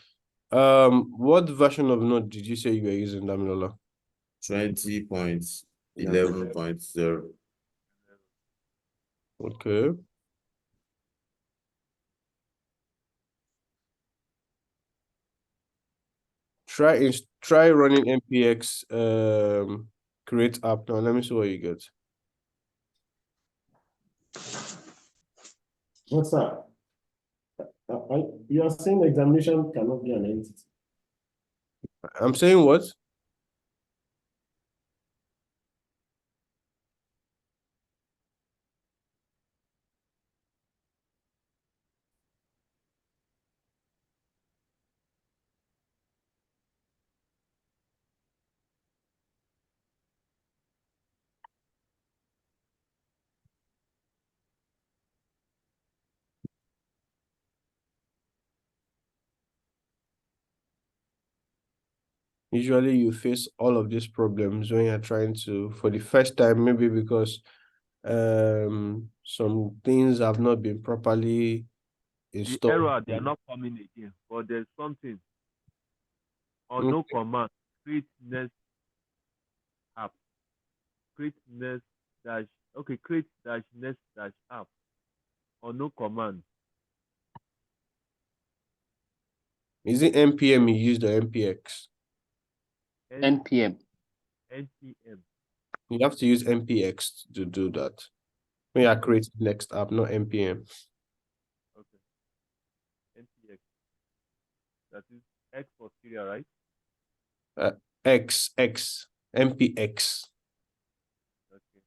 What version of Node did you say you were using, Damilola? 20.11.0. Okay. Try running npx create app now. Let me see what you get. What's that? You are saying examination cannot be an entity. I'm saying what? Usually you face all of these problems when you're trying to, for the first time, maybe because some things have not been properly The installed. error, they are not coming again, but there's something or no command. Create next app. Create next dash. Okay, create dash next dash app or no command. Is it npm you use the npx? NPM. npm. You have to use npx to do that. When you are creating next app, not npm. Okay. npx. That is X for Syria, right? X npx. Okay.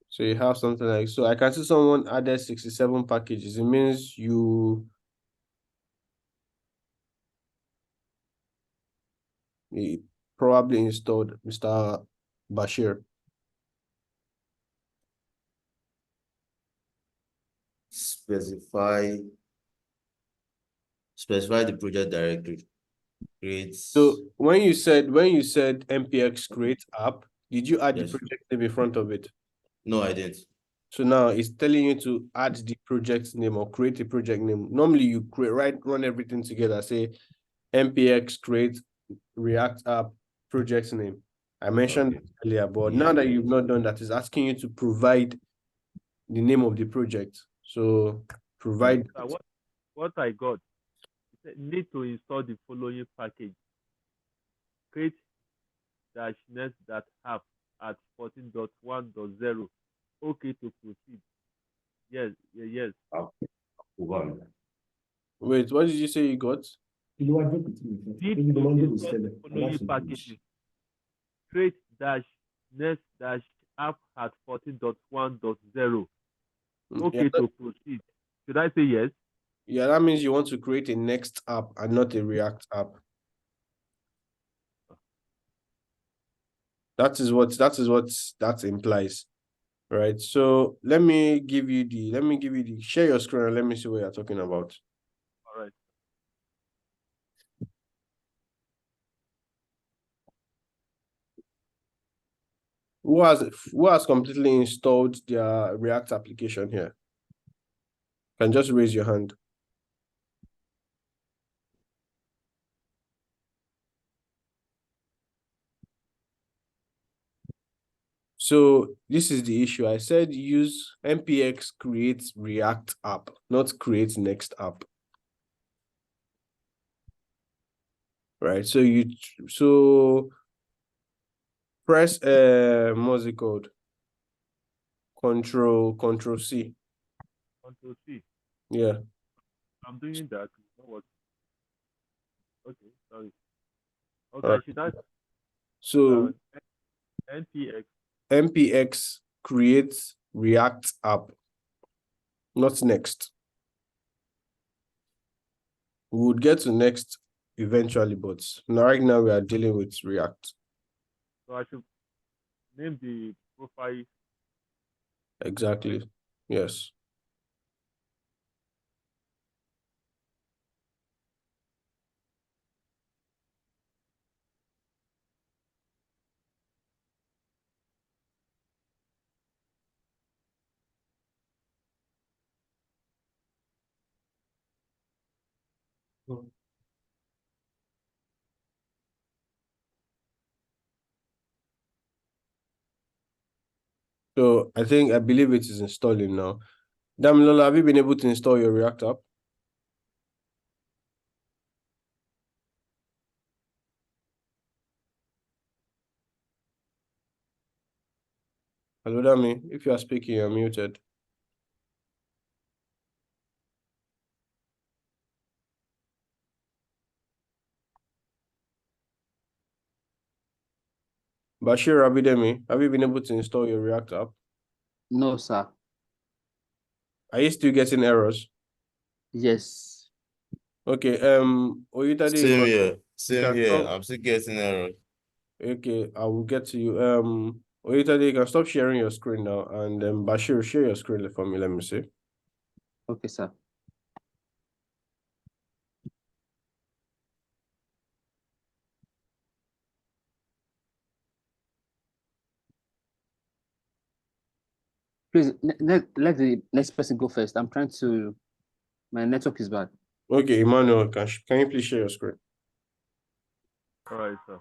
So you have something like, so I can see someone added 67 packages. It means you probably installed Mr. Bashir. Specify the project directory. Create. So when you said npx create app, did you add the Yes. project name in front of it? No, I didn't. So now it's telling you to add the project name or create a project name. Normally you run everything together, say npx create React app project name. I mentioned Okay. earlier, but Yeah. now that you've not done that, it's asking you to provide the name of the project. So provide. What I got, it said need to install the following package. Create dash next that app at 14.1.0. Okay to proceed. Yes. Wait, what did you say you got? Need to install the following packages. Create dash next dash app at 14.1.0. Okay Yeah, to proceed. Should I say yes? yeah, that means you want to create a next app and not a React app. That is what that implies, right? So let me give you the share your screen and let me see what you're talking about. All right. Who has completely installed their React application here? Can just raise your hand. So this is the issue. I said use npx create React app, not create next app. Right. So press what's it called? Control C. Control C. Yeah. I'm doing that. Okay, sorry. Okay, Right. should I? So npx create React app, not next. We would get to next eventually, but right now we are dealing with React. So I should name the profile. Exactly. Yes. So I believe it is installing now. Damilola, have you been able to install your React app? Hello, Dami. If you are speaking, you're muted. Bashir Abidemi, have you been able to install your React app? No, sir. Are you still getting errors? Yes. Okay, Oyitade, Same here. I'm still getting error. Okay, I will get to you. Oyitade, you can stop sharing your screen now, and Bashir, share your screen for me. Let me see. Okay, sir. Please let the next person go first. I'm trying to. My network is bad. Okay, Emmanuel, can you please share your screen? All right, sir.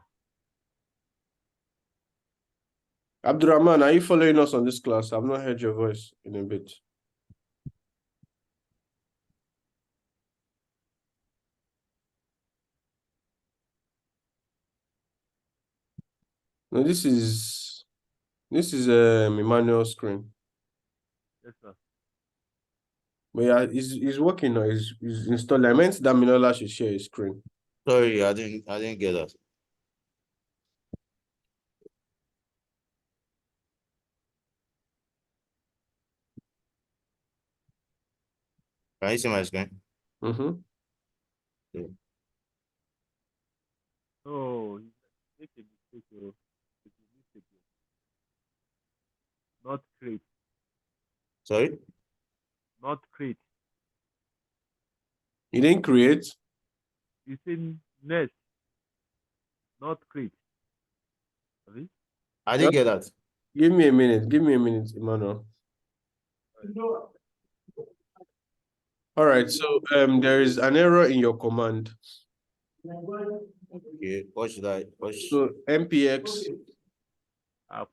Abdurrahman, are you following us on this class? I've not heard your voice in a bit. No, this is Emmanuel's screen. Yes, sir. But yeah, he's working now. He's installing. I meant that Minola should share his screen. Sorry, I didn't get that. Can you see my screen? Mm-hmm. Oh, make a mistake. Oh. Make a mistake. Not create. Sorry? Not create. You didn't create? You say nest. Not create. Abi? I didn't get that. Give me a minute. Give me a minute, Emmanuel. All right. So there is an error in your command. Okay, what should I? So npx App.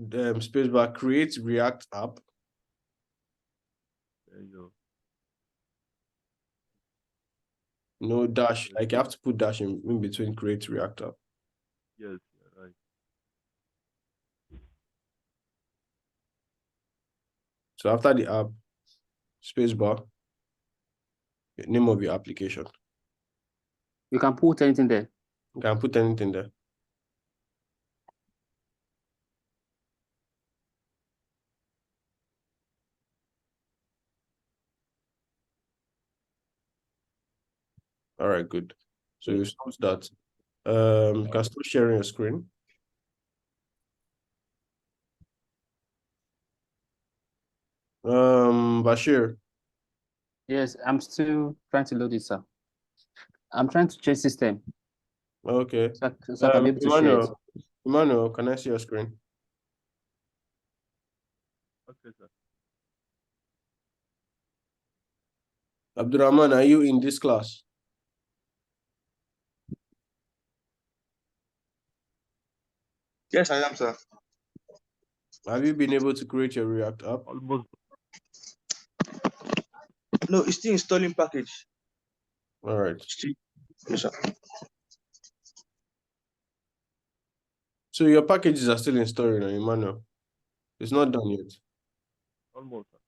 Spacebar create React app. There you go. No dash. Like you have to put dash in between create React app. Yes, you're right. So after the app, spacebar, the name of your application. You can put anything there. You can put anything there. All right, good. So you start that. You can start sharing your screen. Bashir. Yes, I'm still trying to load it, sir. I'm trying to change system. Okay. So I can be able to share it. Emmanuel, can I see your screen? Okay, sir. Abdurrahman, are you in this class? Yes, I am, sir. Have you been able to create your React app? Almost. No, it's still installing package. All right. Yes, sir. So your packages are still installing, Emmanuel. It's not done yet. Almost. Sir.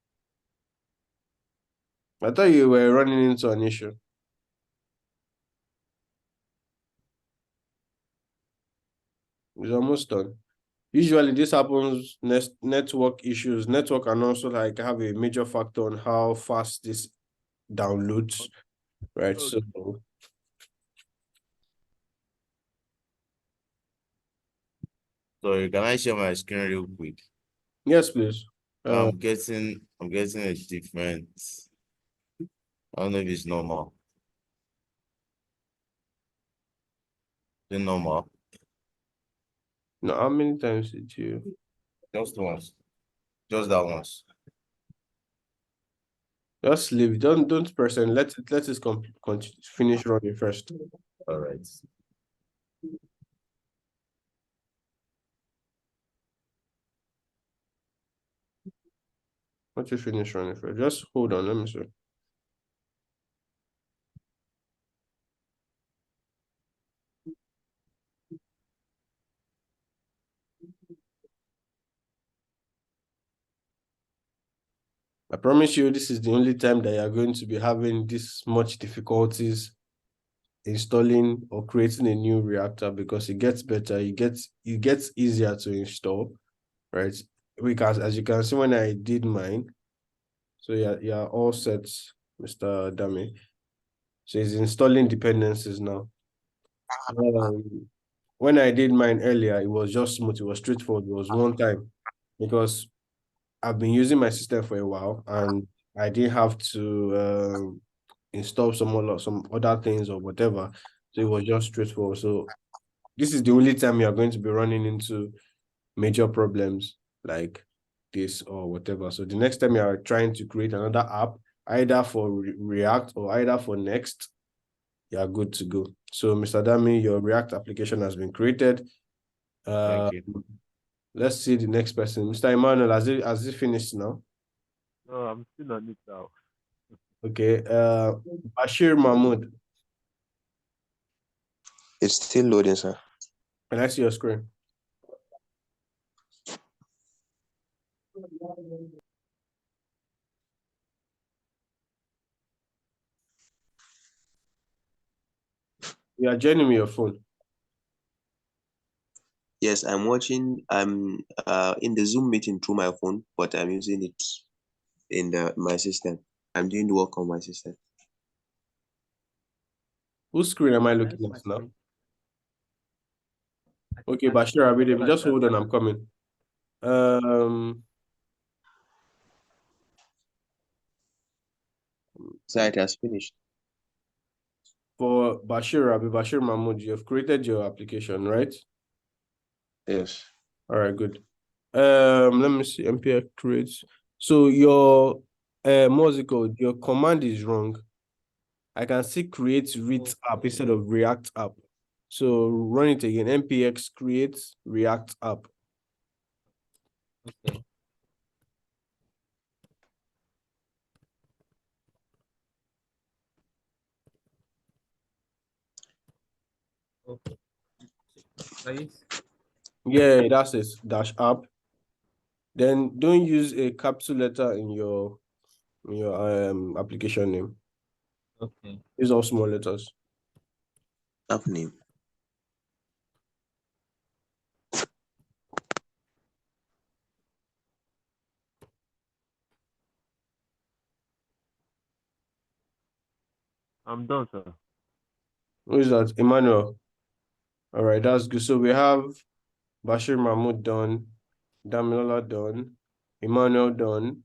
I thought you were running into an issue. It's almost done. Usually this happens network issues. Network can also like have a major factor on how fast this downloads, right? Okay. So Sorry, can I share my screen real quick? yes, please. I'm getting a different. I don't know if it's normal. Is it normal? No, how many times did you? Just once. Just that once. Just leave. Don't press and let it finish running first. All right. Let it finish running first. Just hold on. Let me see. I promise you, this is the only time that you're going to be having this much difficulties installing or creating a new reactor, because it gets better, it gets easier to install, right? Because as you can see when I did mine, so yeah, all set, Mr. Dami. So it's installing dependencies now. When I did mine earlier, it was just smooth, it was straightforward, it was one time, because I've been using my system for a while and I didn't have to install some other things or whatever. So it was just straightforward. So this is the only time you are going to be running into major problems like this or whatever. So the next time you are trying to create another app, either for React or either for Next, you are good to go. So Mr. Dami, your React application has been created. Thank you. Let's see the next person. Mr. Emmanuel, has it finished now? No, I'm still on it now. Okay. Bashir Mahmood, It's still loading, sir. can I see your screen? You are joining me your phone. Yes, I'm watching. I'm in the Zoom meeting through my phone, but I'm using it in my system. I'm doing the work on my system. Whose screen am I looking at now? Okay, Bashir Abidemi, just hold on, I'm coming. So it has finished. For Bashir Mahmood, you have created your application, right? Yes. All right, good. Let me see. npm creates. So your what's it called? Your command is wrong. I can see create React app instead of React app. So run it again. npx create React app. Okay. Okay. Nice. Yeah, that's it. Dash app. Then don't use a capital letter in your application name. Okay. Use all small letters. App name. I'm done, sir. Who is that? Emmanuel. All right, that's good. So we have Bashir Mahmood done, Damilola done, Emmanuel done.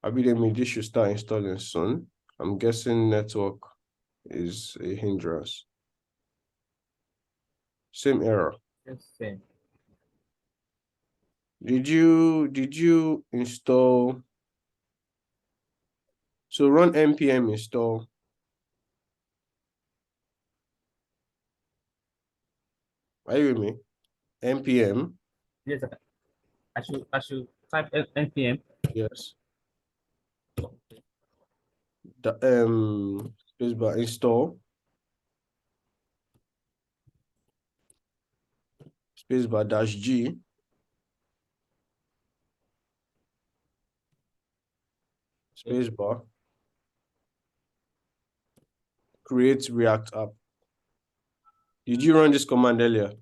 Abidemi, this should start installing soon. I'm guessing network is a hindrance. Same error. Yes, same. Did you install? So run npm install. Are you with me? npm. Yes, I should type npm. Yes. The spacebar install. Spacebar -G. Spacebar. Create React app. Did you run this command earlier?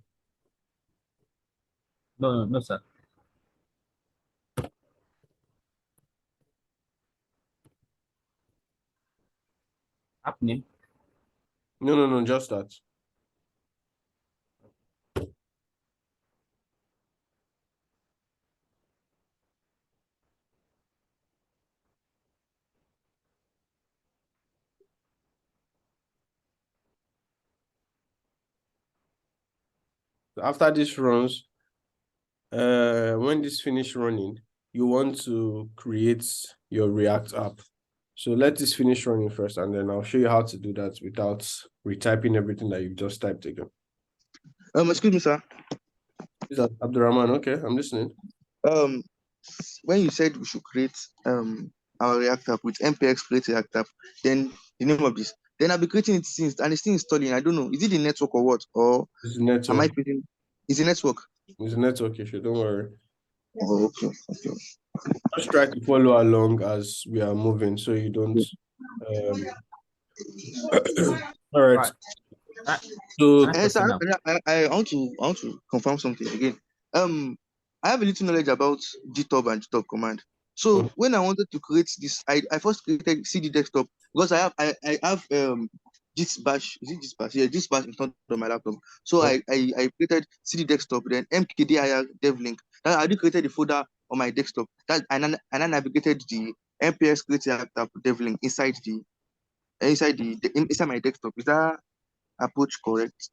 No, sir. App name. No, just that. After this runs, when this finish running, you want to create your React app. So let this finish running first, and then I'll show you how to do that without retyping everything that you've just typed again. Excuse me, sir. Is that Abdurrahman? Okay, I'm listening. When you said we should create our React app with npx create React app, then the name of this, then I'll be creating it since, and it's still installing. I don't know, is it the network or what? Or It's a am I network. creating? Is the network? It's a network issue. Don't worry. Oh, okay. Just try to follow along as we are moving, so you don't. All right. So Sir, I want to confirm something again. I have a little knowledge about gtob and gtob command. So when I wanted to create this, I first created CD desktop because I have git bash. Is it git bash? Yeah, git bash installed on my laptop. So I created CD desktop, then mkdir devlink. Then I created the folder on my desktop. And I navigated the npx create React app devlink inside my desktop. Is that approach correct?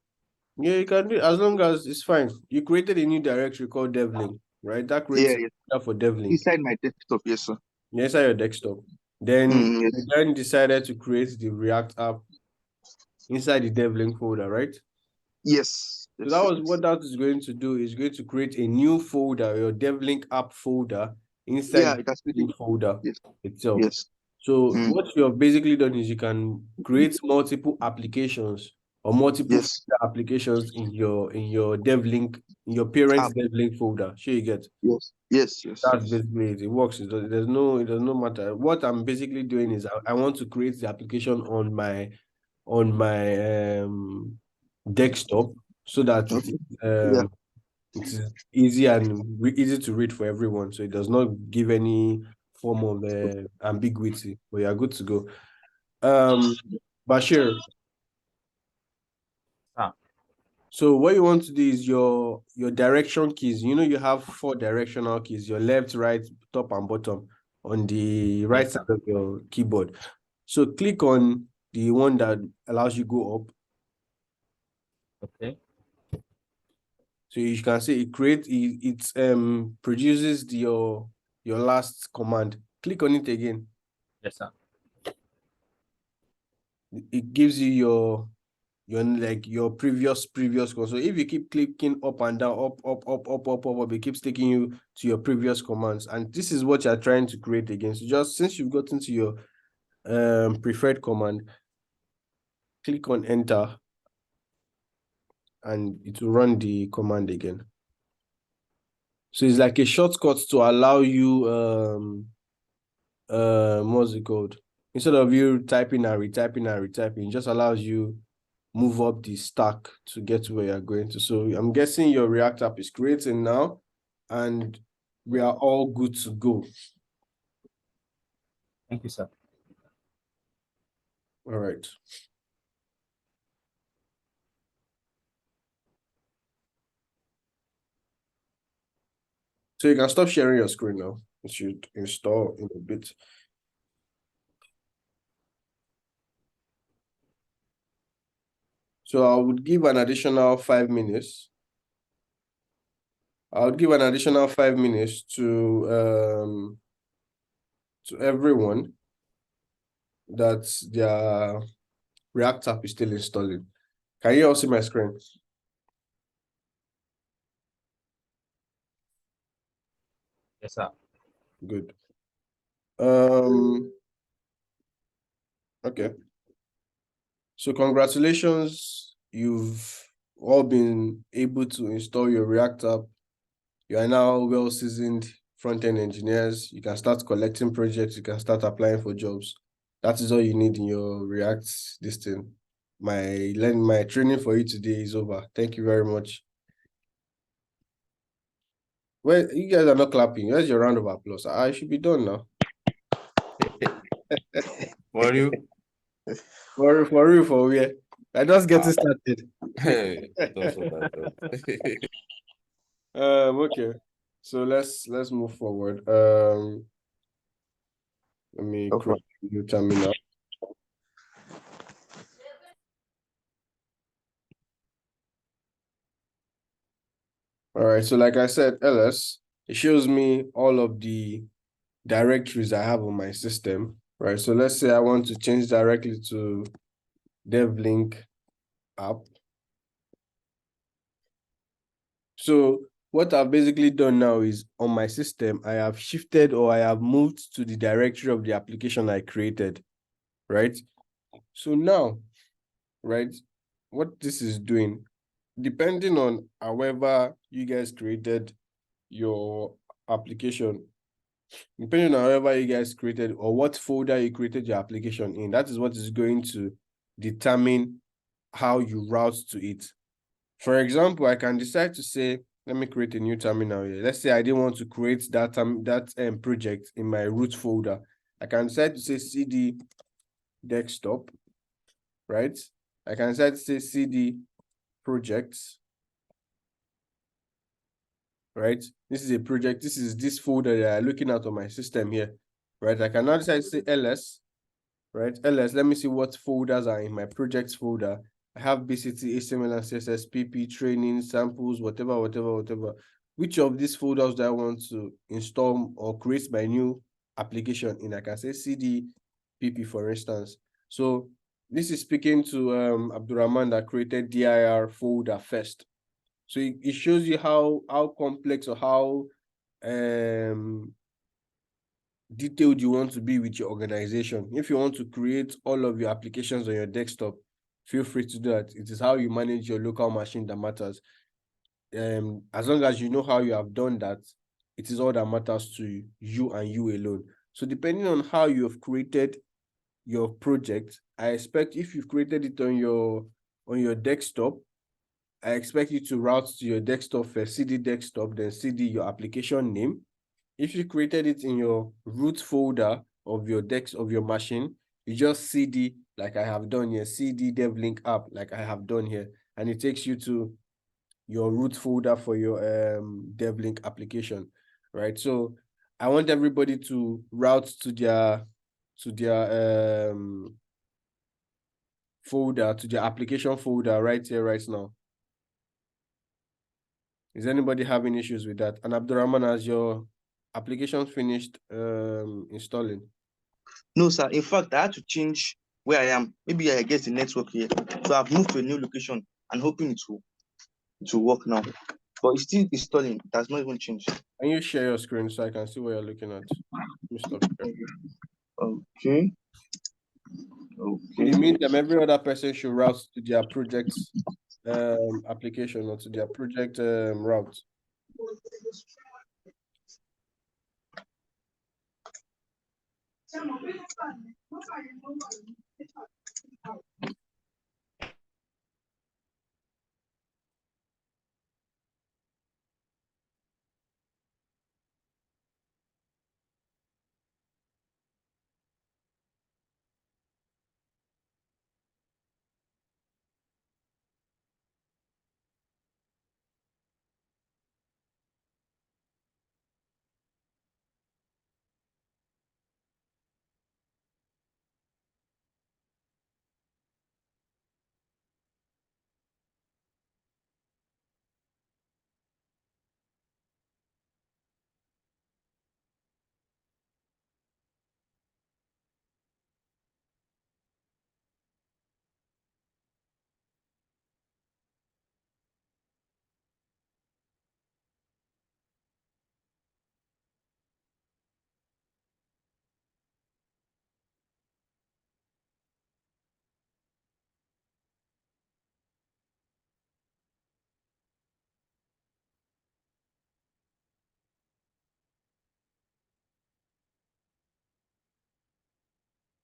Yeah, you can do it as long as it's fine. You created a new directory called devlink, right? That creates Yeah. that for devlink. Inside my desktop, yes, sir. Yeah, inside your desktop. Then Yes. you then decided to create the React app inside the devlink folder, right? Yes. So that was what that is going to do. Is going to create a new folder, your devlink app folder inside it has the created. devlink folder Yes. itself. Yes. So what you have basically done is you can create multiple applications or multiple Yes. applications in your devlink, in your parents App. devlink folder. Sure, you get. Yes. Yes. Yes. That's basically it. It works. It does no matter. What I'm basically doing is I want to create the application on my desktop so that Yeah. it is easy and easy to read for everyone. So it does not give any form of ambiguity. But you are good to go. Bashir. So what you want to do is your direction keys. You know you have 4 directional keys: your left, right, top, and bottom on the right side of your keyboard. So click on the one that allows you go up. Okay. So you can see it produces your last command. Click on it again. Yes, sir. It gives you your previous one. So if you keep clicking up and down, up, it keeps taking you to your previous commands. And this is what you're trying to create again. So just since you've gotten to your preferred command, click on enter and it will run the command again. So it's like a shortcut to allow you what's it called? Instead of you typing and retyping, it just allows you move up the stack to get to where you're going to. So I'm guessing your React app is creating now, and we are all good to go. Thank you, sir. All right. So you can stop sharing your screen now. It should install in a bit. So I would give an additional 5 minutes. I would give an additional 5 minutes to everyone that their React app is still installing. Can you all see my screen? Yes, sir. Good. Okay. So congratulations, you've all been able to install your React app. You are now well-seasoned front-end engineers. You can start collecting projects. You can start applying for jobs. That is all you need in your React this thing. My training for you today is over. Thank you very much. Well, you guys are not clapping. Where's your round of applause? I should be done now. For you? For real, for where? I just getting started. Don't for that. Okay. So let's move forward. Let me create a new terminal. All right. So like I said, LS, it shows me all of the directories I have on my system, right? So let's say I want to change directly to devlink app. So what I've basically done now is on my system, I have shifted or I have moved to the directory of the application I created, right? So now, right, what this is doing, depending on however you guys created your application, depending on however you guys created or what folder you created your application in, that is what is going to determine how you route to it. For example, I can decide to say, let me create a new terminal here. Let's say I didn't want to create that project in my root folder. I can decide to say cd desktop, right? I can decide to say cd projects, right? This is a project. This is this folder that I'm looking at on my system here, right? I can now decide to say ls, right? ls, let me see what folders are in my projects folder. I have BCT, HTML and CSS, PP, training, samples, whatever. Which of these folders do I want to install or create my new application in? I can say CD PP, for instance. So this is speaking to Abdurrahman that created DIR folder first. So it shows you how complex or how detailed you want to be with your organization. If you want to create all of your applications on your desktop, feel free to do that. It is how you manage your local machine that matters. As long as you know how you have done that, it is all that matters to you and you alone. So depending on how you have created your project, I expect if you've created it on your desktop, I expect you to route to your desktop first, CD desktop, then CD your application name. If you created it in your root folder of your machine, you just CD like I have done here, CD devlink app like I have done here, and it takes you to your root folder for your devlink application, right? So I want everybody to route to their folder, to their application folder right here, right now. Is anybody having issues with that? And Abdurrahman, has your application finished installing? No, sir. In fact, I had to change where I am. Maybe I guess the network here. So I've moved to a new location and hoping it will work now. But it's still installing. It has not even changed. Can you share your screen so I can see what you're looking at? Let me stop here. Okay. In the meantime, every other person should route to their project application or to their project route.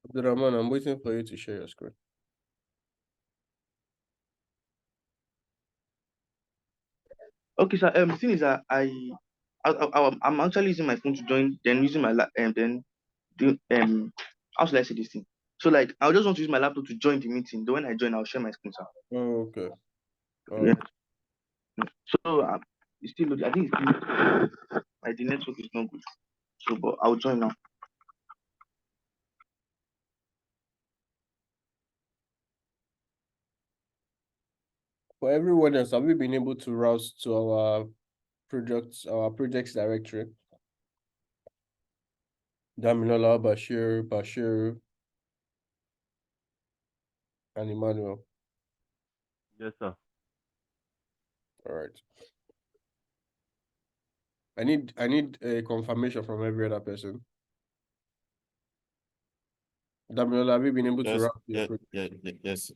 Abdurrahman, I'm waiting for you to share your screen. Okay, sir. The thing is that I'm actually using my phone to join, then using my then do how should I say this thing? So like I just want to use my laptop to join the meeting. Then when I join, I'll share my screen, sir. Oh, okay. Yeah. So it's still I think it's still like the network is not good. So but I'll join now. For everyone else, have we been able to route to our projects directory? Damilola, Bashir, and Emmanuel. Yes, sir. All right. I need a confirmation from every other person. Damilola, have you been able to route to your project? Yes.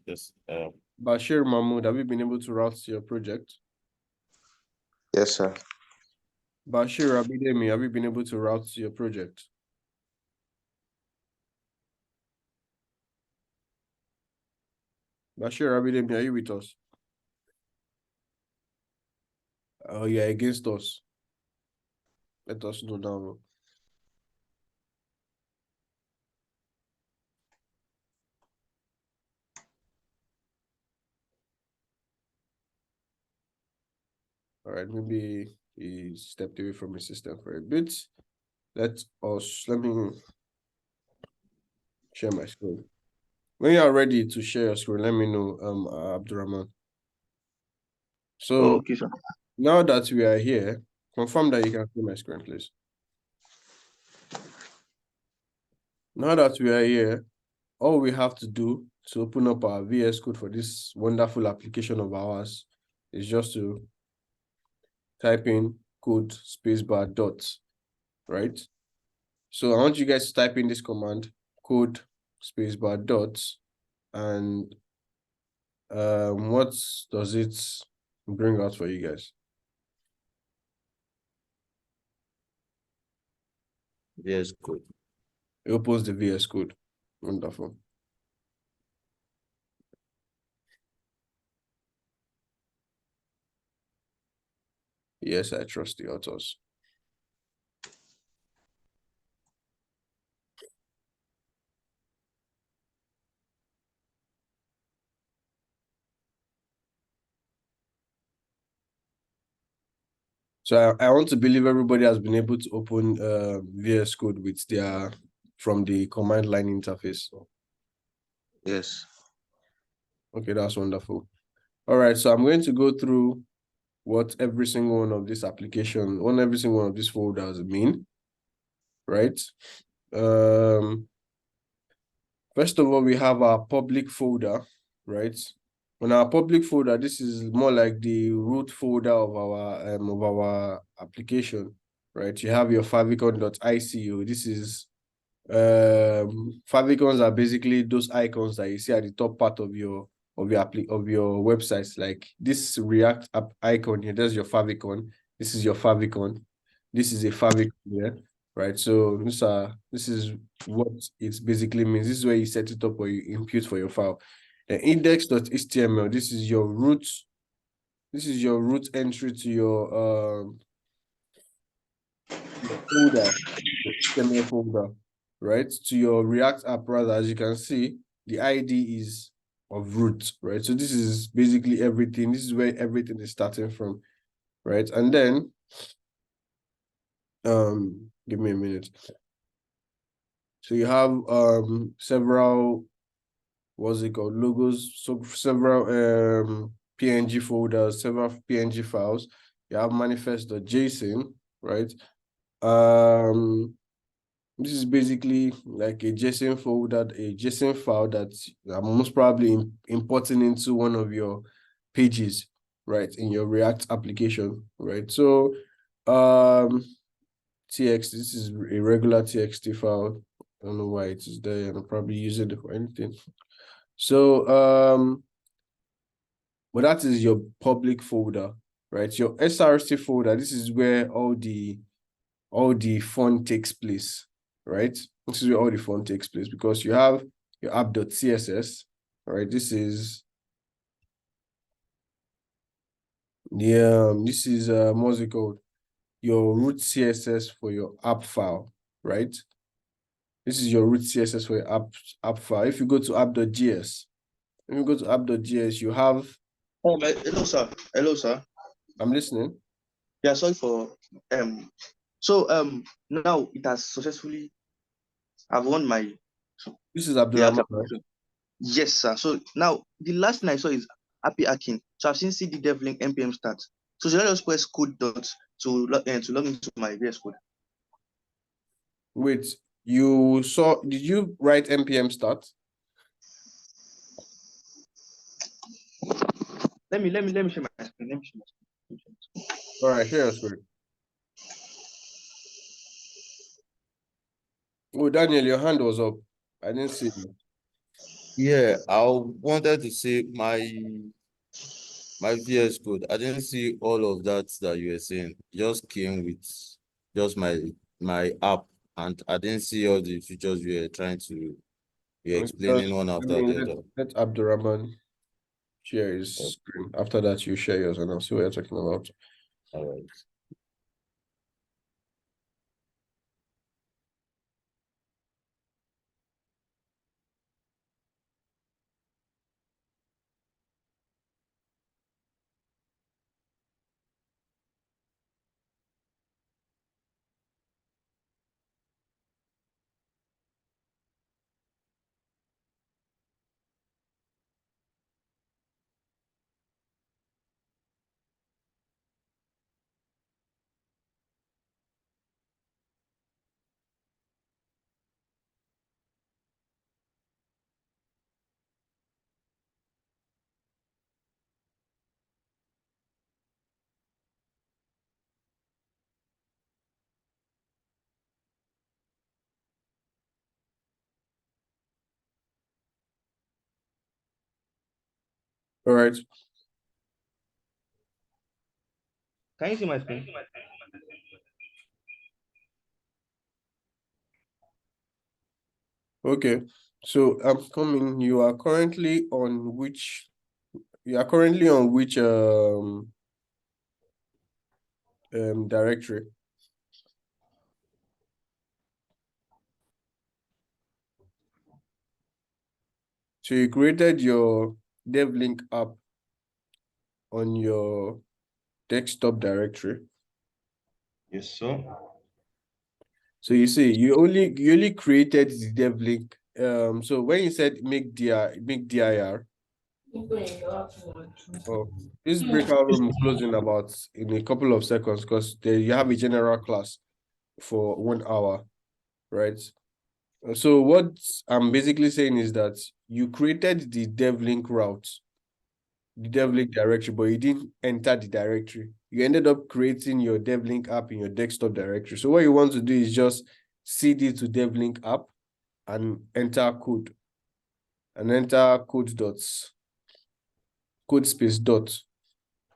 Bashir Mahmoud, have you been able to route to your project? Yes, sir. Bashir Abidemi, have you been able to route to your project? Bashir Abidemi, are you with us? Oh, you're against us. Let us know now. All right, maybe he stepped away from his system for a bit. Let me share my screen. When you are ready to share your screen, let me know, Abdurrahman. So Okay, sir. now that we are here, confirm that you can see my screen, please. Now that we are here, all we have to do to open up our VS Code for this wonderful application of ours is just to type in code spacebar dot, right? So I want you guys to type in this command, code spacebar dot, and what does it bring out for you guys? VS Code. It opens the VS Code. Wonderful. Yes, I trust the authors. So I want to believe everybody has been able to open VS Code with their from the command line interface. Yes. Okay, that's wonderful. All right, so I'm going to go through what every single one of these every single one of these folders mean, right? First of all, we have our public folder, right? On our public folder, this is more like the root folder of our application, right? You have your favicon.ico. This is favicons are basically those icons that you see at the top part of your websites. Like this React app icon here, that's your favicon. This is your favicon. This is a favicon here, right? So this is what it basically means. This is where you set it up or you impute for your file. The index.html, this is your root. This is your root entry to your folder, the HTML folder, right? To your React app, rather, as you can see, the ID is of root, right? So this is basically everything. This is where everything is starting from, right? And then, give me a minute. So you have several, what's it called, logos, so several PNG folders, several PNG files. You have manifest.json, right? This is basically like a JSON folder, a JSON file that I'm most probably importing into one of your pages, right, in your React application, right? So, TXT, this is a regular TXT file. I don't know why it is there, and I'm probably using it for anything. So, but that is your public folder, right? Your SRC folder, this is where all the fun takes place, right? This is where all the fun takes place because you have your app.css, right? This is this is what's it called? Your root CSS for your app file, right? This is your root CSS for your app file. If you go to app.js, you have. Hello, sir. Hello, sir. I'm listening. Yeah, sorry for So now it has successfully. I've won my. This is React Abdurrahman, right? application. Yes, sir. So now the last thing I saw is Happy Hacking. So I've seen CD Dev link npm start. So should I just press code dot to log into my VS Code? Wait, did you write npm start? Let me share my screen. Let me share my screen. All right, share your screen. Oh, Daniel, your hand was up. I didn't see it. Yeah, I wanted to say my VS Code. I didn't see all of that you were saying. Just came with just my app, and I didn't see all the features you were trying to be explaining one after the other. Let Abdurrahman share his Okay. screen. After that, you share yours, and I'll see what you're talking about. All right. All right. Can you see my screen? Okay. So I'm coming. You are currently on which? You are currently on which directory? So you created your DevLink app on your desktop directory. Yes, sir. So you see, you only created the DevLink. So when you said make dir, oh, this breakout room will close in a couple of seconds because you have a general class for 1 hour, right? So what I'm basically saying is that you created the DevLink route, the DevLink directory, but you didn't enter the directory. You ended up creating your DevLink app in your desktop directory. So what you want to do is just cd to DevLink app and enter code. And enter code space dot.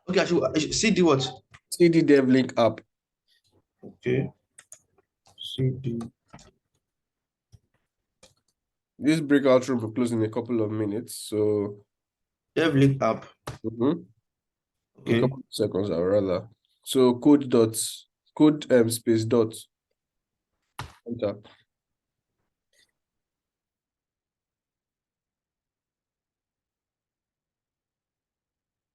Okay, I should CD what? cd DevLink app. Okay. CD. This breakout room will close in a couple of minutes. So DevLink app. a Okay. couple of seconds, or rather. So code space dot. Enter.